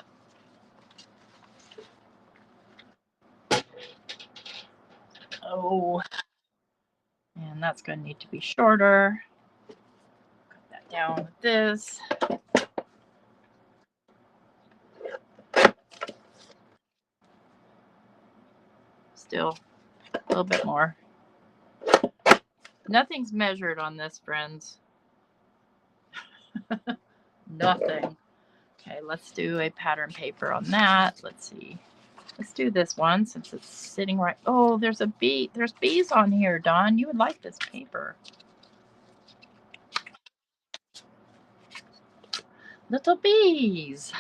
S1: Oh, and that's going to need to be shorter. down with this. Still a little bit more. Nothing's measured on this, friends. Nothing. Okay, let's do a pattern paper on that. Let's see. Let's do this one since it's sitting right. Oh, there's a bee. There's bees on here, Dawn. You would like this paper. Little bees.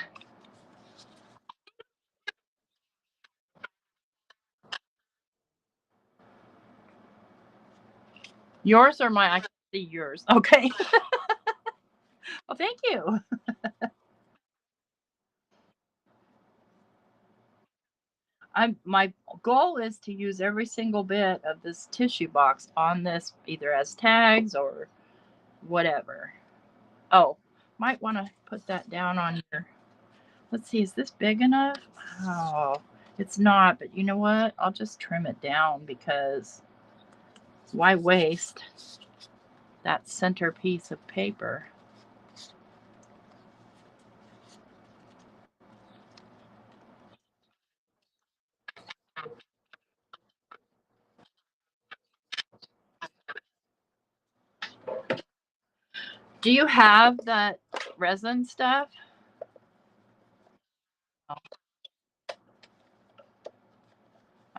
S1: Yours or mine? I can see yours. Okay. Well, thank you. My goal is to use every single bit of this tissue box on this, either as tags or whatever. Oh, might want to put that down on here. Let's see, is this big enough? Oh, it's not, but you know what? I'll just trim it down because why waste that center piece of paper? Do you have that resin stuff? Oh.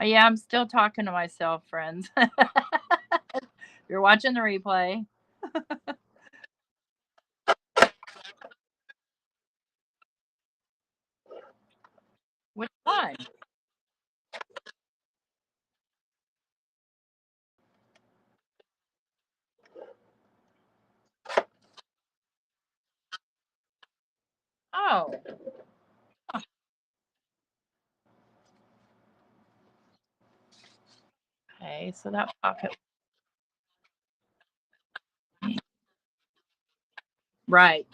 S1: Yeah, I'm still talking to myself, friends. You're watching the replay. Which one? Oh. Okay, so that pocket. Right.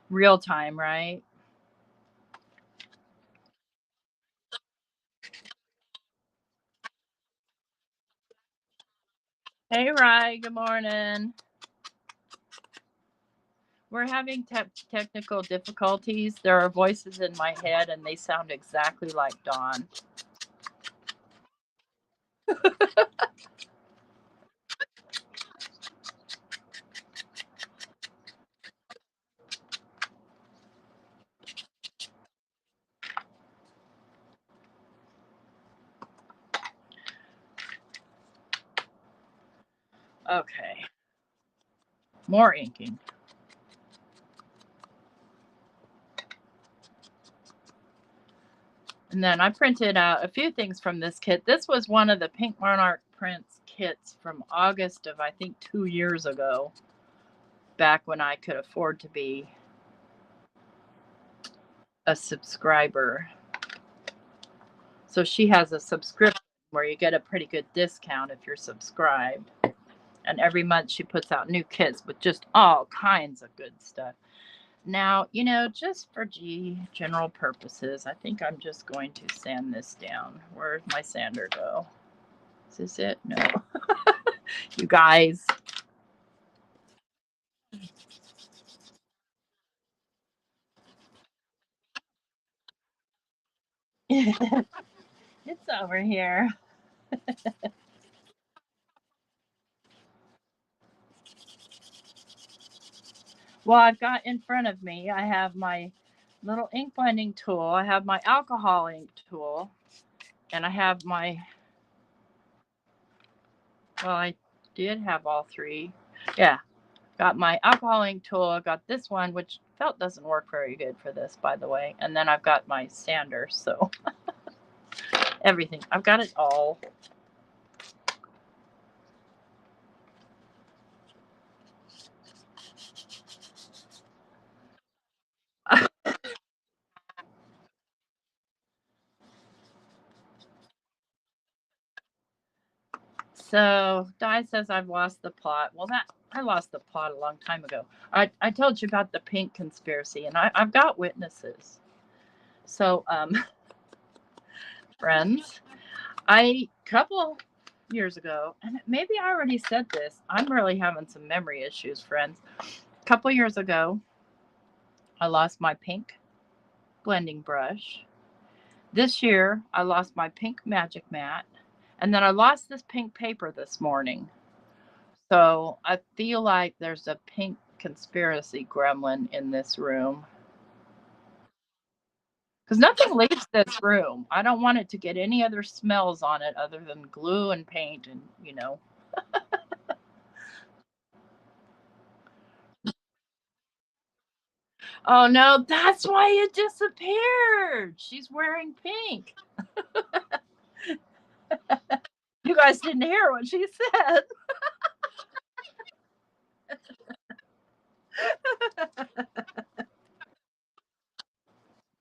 S1: Real time, right? Hey, Rye, good morning. We're having technical difficulties. There are voices in my head, and they sound exactly like Dawn. Okay. More inking. And then I printed out a few things from this kit. This was one of the Pink Monarch Prints kits from August of, I think, 2 years ago, back when I could afford to be a subscriber. So she has a subscription where you get a pretty good discount if you're subscribed. And every month she puts out new kits with just all kinds of good stuff. Now, you know, just for general purposes, I think I'm just going to sand this down. Where'd my sander go? Is this it? No. You guys. It's over here. Well, I've got in front of me, I have my little ink blending tool. I have my alcohol ink tool. And I have my, well, I did have all three. Yeah. Got my alcohol ink tool. I got this one, which felt doesn't work very good for this, by the way. And then I've got my sander. So everything. I've got it all. So Di says I've lost the plot. Well, I lost the plot a long time ago. I told you about the pink conspiracy, and I've got witnesses. So, friends, a couple years ago, and maybe I already said this. I'm really having some memory issues, friends. A couple years ago, I lost my pink blending brush. This year, I lost my pink magic mat. And then I lost this pink paper this morning. So I feel like there's a pink conspiracy gremlin in this room. Because nothing leaves this room. I don't want it to get any other smells on it other than glue and paint and, you know. Oh no, that's why it disappeared. She's wearing pink. You guys didn't hear what she said.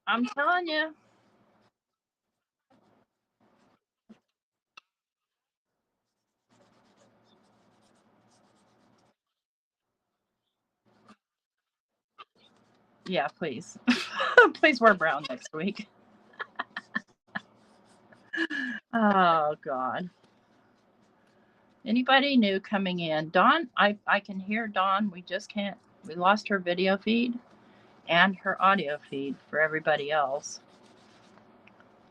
S1: I'm telling you. Yeah, please. Please wear brown next week. Oh God. Anybody new coming in? Dawn, I can hear Dawn. We just can't. We lost her video feed and her audio feed for everybody else.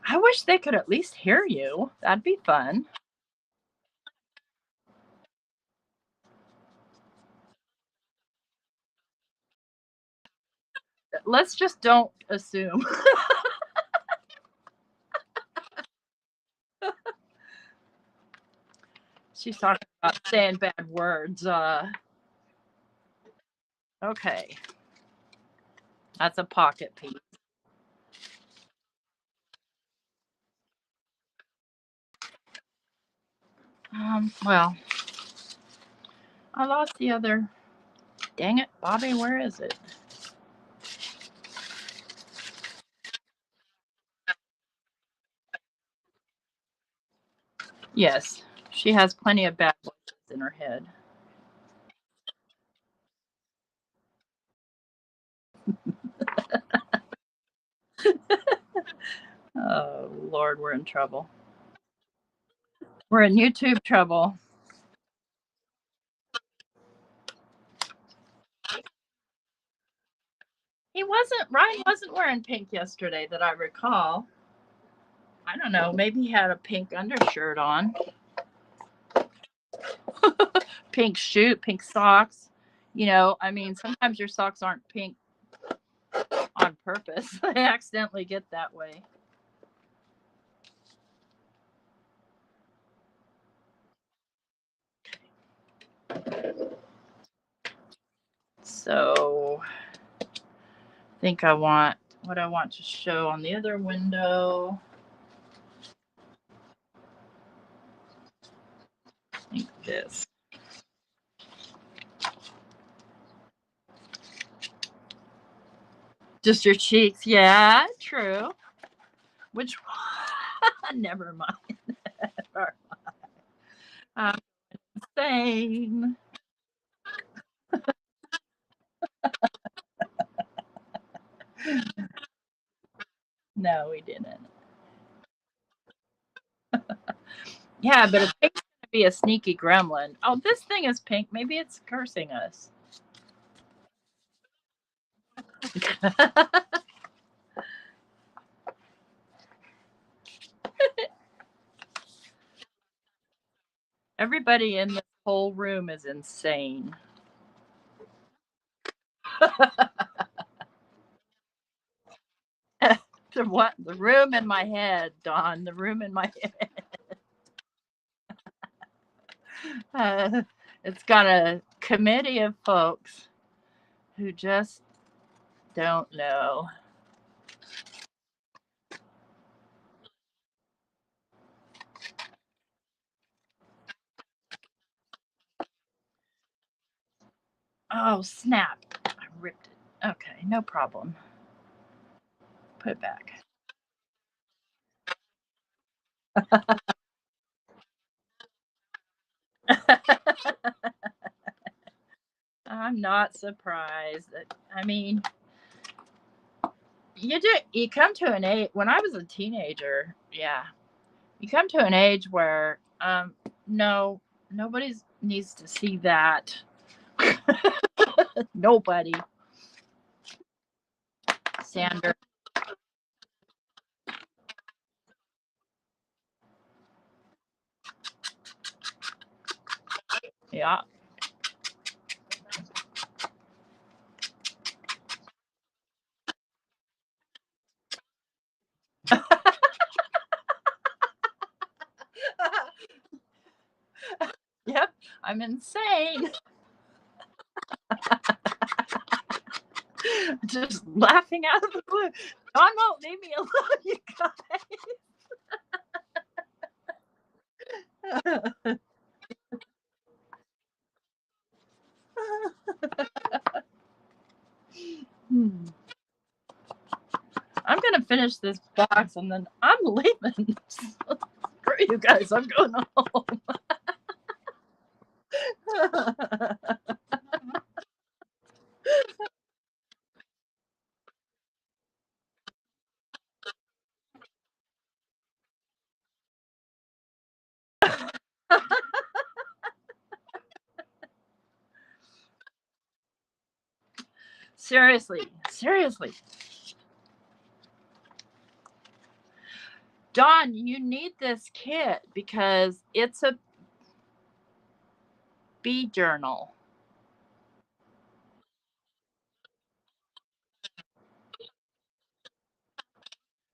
S1: I wish they could at least hear you. That'd be fun. Let's just don't assume. She's talking about saying bad words. Okay. That's a pocket piece. Well, I lost the other. Dang it, Bobby, where is it? Yes, she has plenty of bad voices in her head. Oh, Lord, we're in trouble. We're in YouTube trouble. Ryan wasn't wearing pink yesterday that I recall. I don't know, maybe he had a pink undershirt on. Pink shoe, pink socks. You know, I mean, sometimes your socks aren't pink on purpose. They accidentally get that way. So, I think I want what I want to show on the other window. I think this. Just your cheeks. Yeah, true. Which one? Never mind. I'm insane. No, we didn't. Yeah, but if pink's gonna be a sneaky gremlin. Oh, this thing is pink. Maybe it's cursing us. Everybody in this whole room is insane. What? The room in my head, Dawn. The room in my head. It's got a committee of folks who just don't know. Oh, snap. I ripped it. Okay, no problem. Put it back. I'm not surprised. I mean, you come to an age, when I was a teenager, yeah, you come to an age where no, nobody needs to see that. Nobody. Sander. Yeah. Yep, I'm insane. Just laughing out of the blue. Dawn won't leave me alone, you guys. I'm gonna finish this box and then I'm leaving. Screw you guys, I'm going home. Seriously. Dawn, you need this kit because it's a bee journal.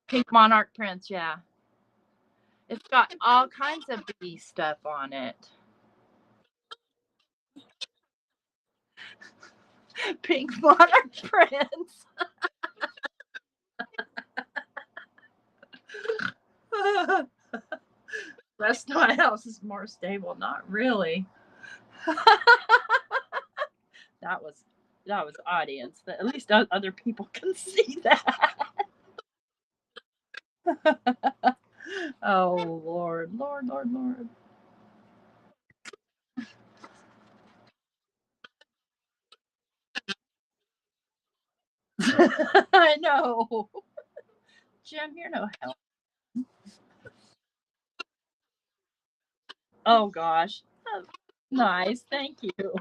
S1: Pink Monarch prints, yeah. It's got all kinds of bee stuff on it. Pink Monarch prints. The rest of my house is more stable. Not really. That was audience. At least other people can see that. Oh Lord. I know. Jim, you're no help. Oh gosh. Nice. Thank you.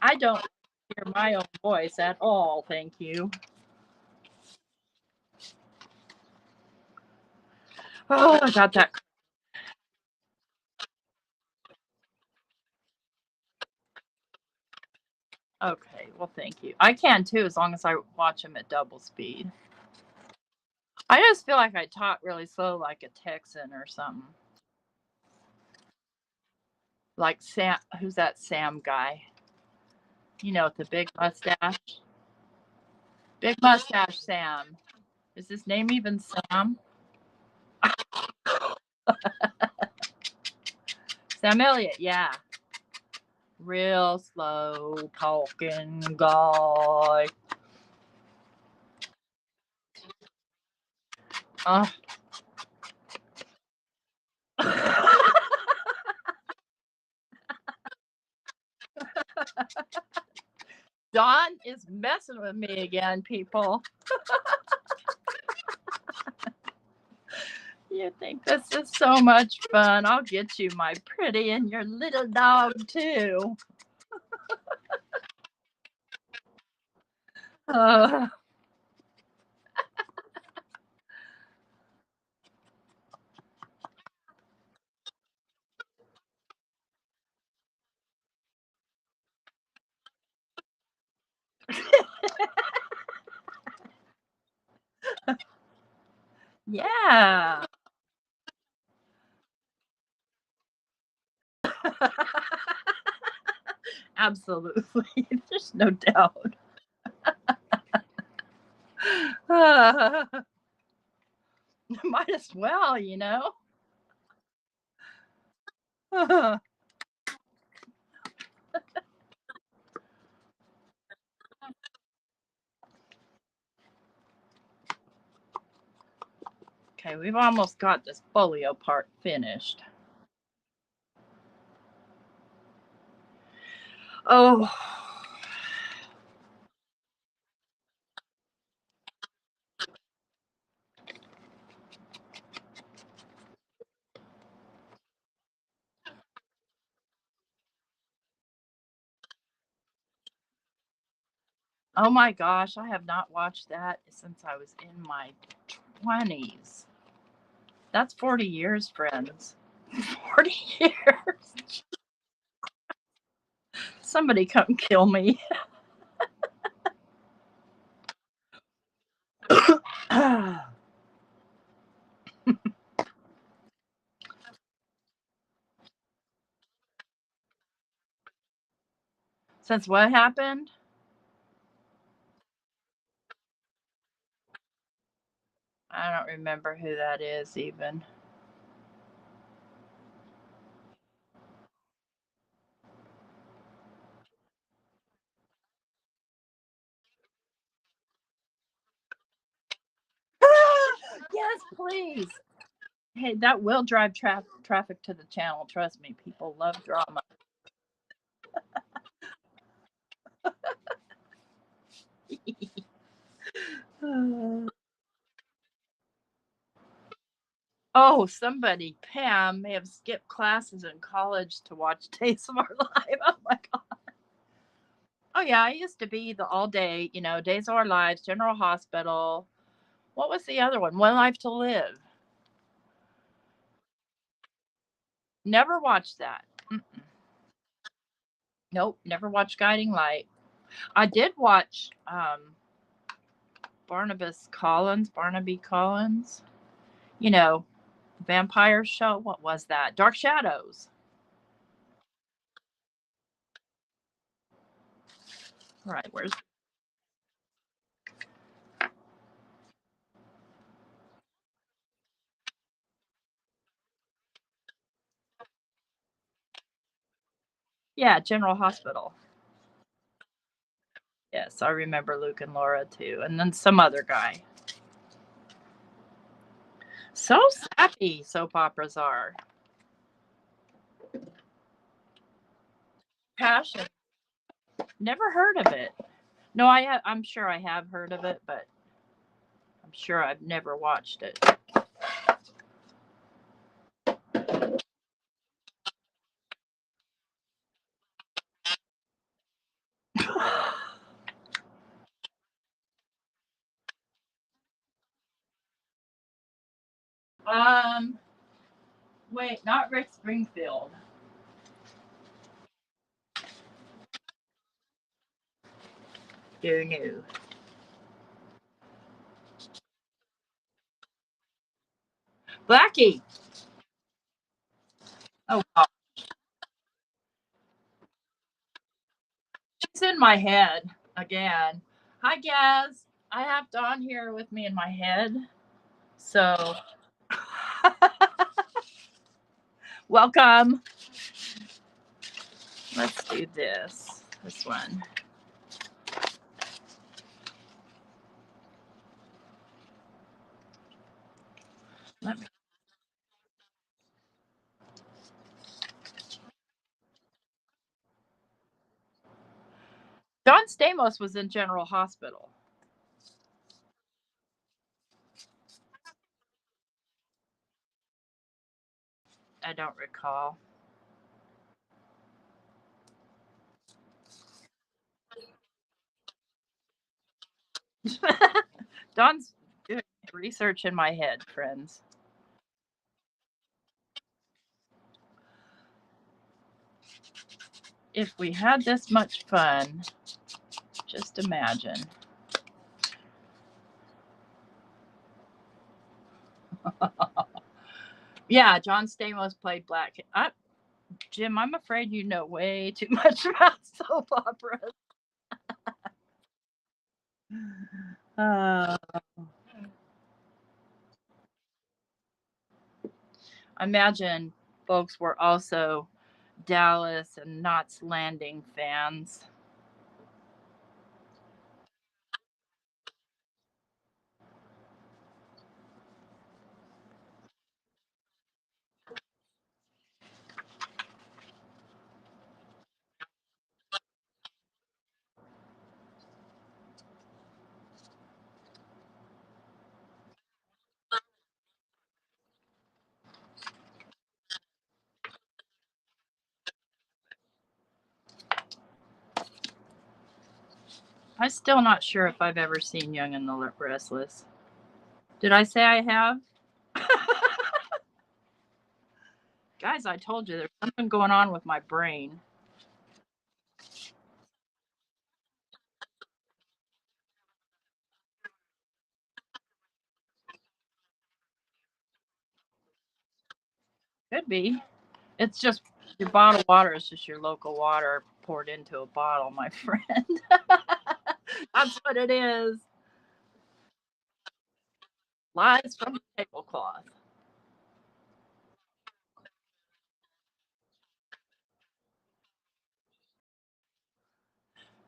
S1: I don't hear my own voice at all. Thank you. Oh, I got that. Okay. Well, thank you. I can too, as long as I watch them at double speed. I just feel like I talk really slow, like a Texan or something. Like Sam. Who's that Sam guy? You know, with the big mustache. Big mustache Sam. Is his name even Sam? Sam Elliott, yeah. Real slow talking guy. Uh. Dawn is messing with me again, people. You think this is so much fun? I'll get you, my pretty, and your little dog, too. Uh, yeah. Absolutely. There's no doubt. Might as well, you know. Okay, we've almost got this folio part finished. Oh. Oh my gosh, I have not watched that since I was in my 20s. That's 40 years, friends. 40 years. Somebody come kill me. Since what happened? I don't remember who that is even. Yes, please. Hey, that will drive traffic to the channel. Trust me, people love drama. Oh, somebody, Pam, may have skipped classes in college to watch Days of Our Lives. Oh my God. Oh yeah, I used to be the all day, Days of Our Lives, General Hospital. What was the other one? One Life to Live. Never watched that. Mm-mm. Nope, never watched Guiding Light. I did watch Barnaby Collins. You know, vampire show. What was that? Dark Shadows. All right, where's yeah, General Hospital. Yes, I remember Luke and Laura too, and then some other guy. So sappy soap operas are. Passion. Never heard of it. No, I'm sure I have heard of it, but I'm sure I've never watched it. um, wait, not Rick Springfield. Who knew? Blackie. Oh, wow. She's in my head again. Hi, Gaz. I have Dawn here with me in my head. So, welcome. Let's do this. This one. Let me. John Stamos was in General Hospital. I don't recall. Dawn's doing research in my head, friends. If we had this much fun, just imagine. Yeah, John Stamos played Black. Jim, I'm afraid you know way too much about soap operas. I imagine folks were also Dallas and Knots Landing fans. I'm still not sure if I've ever seen Young and the Restless. Did I say I have? Guys, I told you there's something going on with my brain. Could be. It's just your bottled water is just your local water poured into a bottle, my friend. That's what it is. Lies from the tablecloth.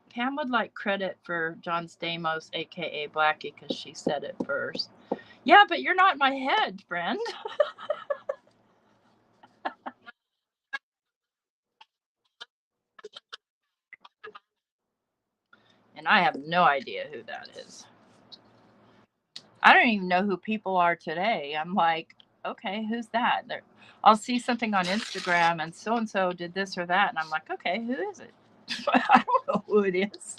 S1: Pam would like credit for John Stamos, aka Blackie, because she said it first. Yeah, but you're not in my head, friend. And I have no idea who that is. I don't even know who people are today. I'm like, okay, who's that? I'll see something on Instagram and so did this or that. And I'm like, okay, who is it? I don't know who it is.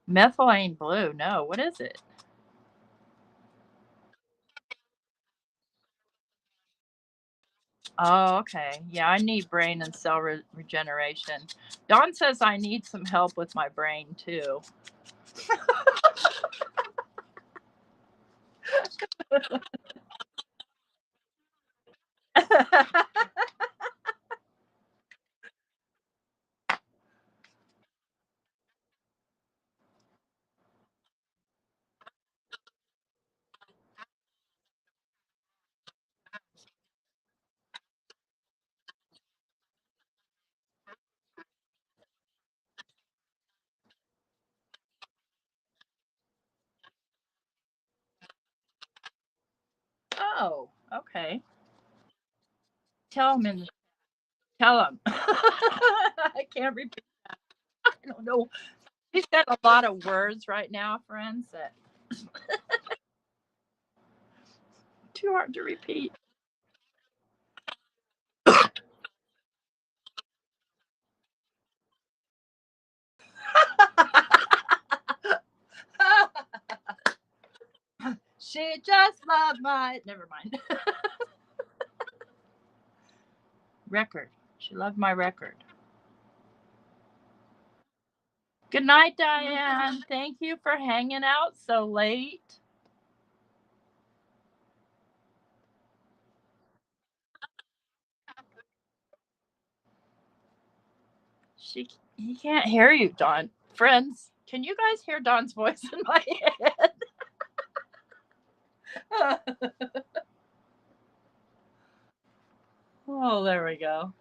S1: Methylene blue. No, what is it? Oh, okay. Yeah, I need brain and cell regeneration. Dawn says I need some help with my brain too. Oh, okay. Tell him. Tell him. I can't repeat. I don't know. He's got a lot of words right now, friends, that too hard to repeat. She just loved my. Never mind. Record. She loved my record. Good night, Diane. Thank you for hanging out so late. He can't hear you, Dawn. Friends, can you guys hear Dawn's voice in my head? Oh, there we go.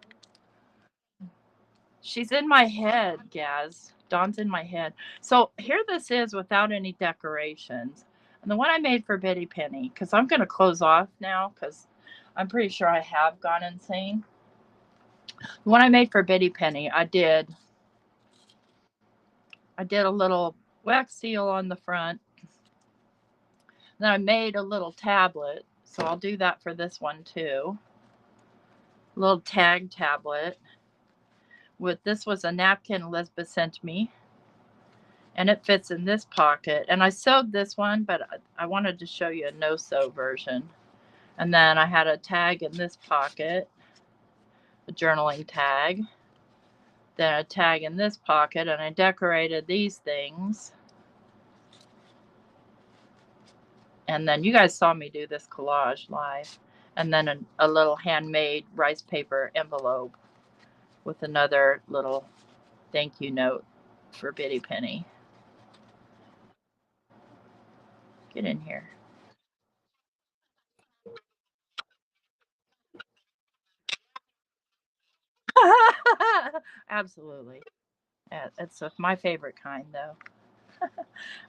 S1: She's in my head, Gaz. Dawn's in my head. So here this is without any decorations. And the one I made for Betty Penny, because I'm going to close off now because I'm pretty sure I have gone insane. The one I made for Betty Penny, I did a little wax seal on the front. Then I made a little tablet. So I'll do that for this one too. A little tag tablet. This was a napkin Elizabeth sent me. And it fits in this pocket. And I sewed this one, but I wanted to show you a no-sew version. And then I had a tag in this pocket, a journaling tag. Then a tag in this pocket, and I decorated these things. And then you guys saw me do this collage live. And then a little handmade rice paper envelope with another little thank you note for Bitty Penny. Get in here. Absolutely. Yeah, it's my favorite kind, though.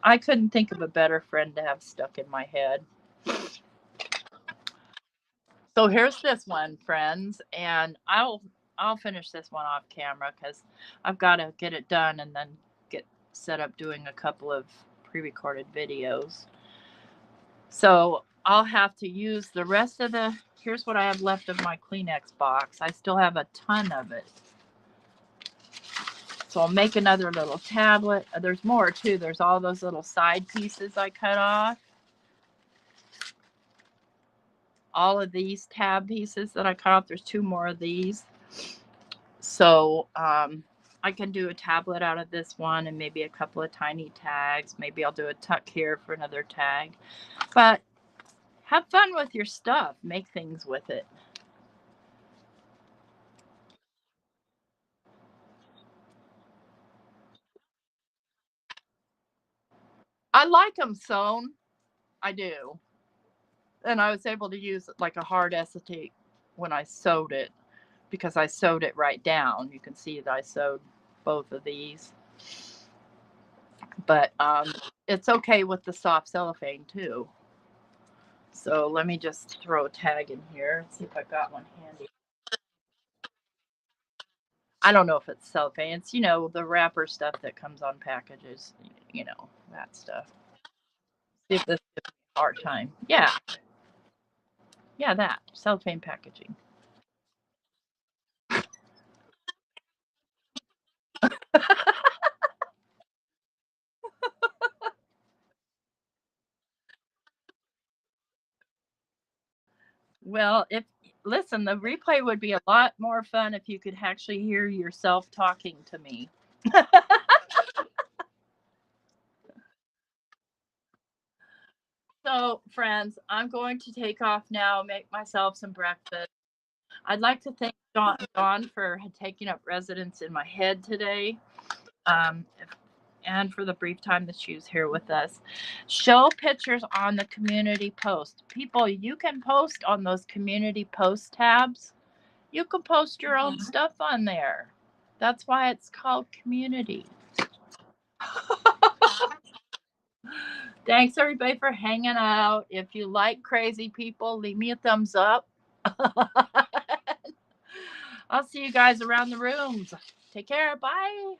S1: I couldn't think of a better friend to have stuck in my head. So here's this one, friends, and I'll I'll finish this one off camera because I've got to get it done and then get set up doing a couple of pre-recorded videos. So I'll have to use the rest of the, here's what I have left of my Kleenex box. I still have a ton of it. So I'll make another little tablet. There's more too. There's all those little side pieces I cut off. All of these tab pieces that I cut off. There's 2 more of these. So I can do a tablet out of this one and maybe a couple of tiny tags. Maybe I'll do a tuck here for another tag. But have fun with your stuff. Make things with it. I like them sewn. I do. And I was able to use like a hard acetate when I sewed it because I sewed it right down. You can see that I sewed both of these. But it's okay with the soft cellophane too. So let me just throw a tag in here and see if I got one handy. I don't know if it's cellophane. It's, you know, the wrapper stuff that comes on packages, you know, that stuff. See if this gives me a hard time. Yeah. Yeah, that. Cellophane packaging. Well, if listen, the replay would be a lot more fun if you could actually hear yourself talking to me. So, friends, I'm going to take off now, make myself some breakfast. I'd like to thank Dawne for taking up residence in my head today. And for the brief time that she was here with us. Show pictures on the community post. People, you can post on those community post tabs. You can post your own stuff on there. That's why it's called community. Thanks everybody for hanging out. If you like crazy people, leave me a thumbs up. I'll see you guys around the rooms. Take care. Bye.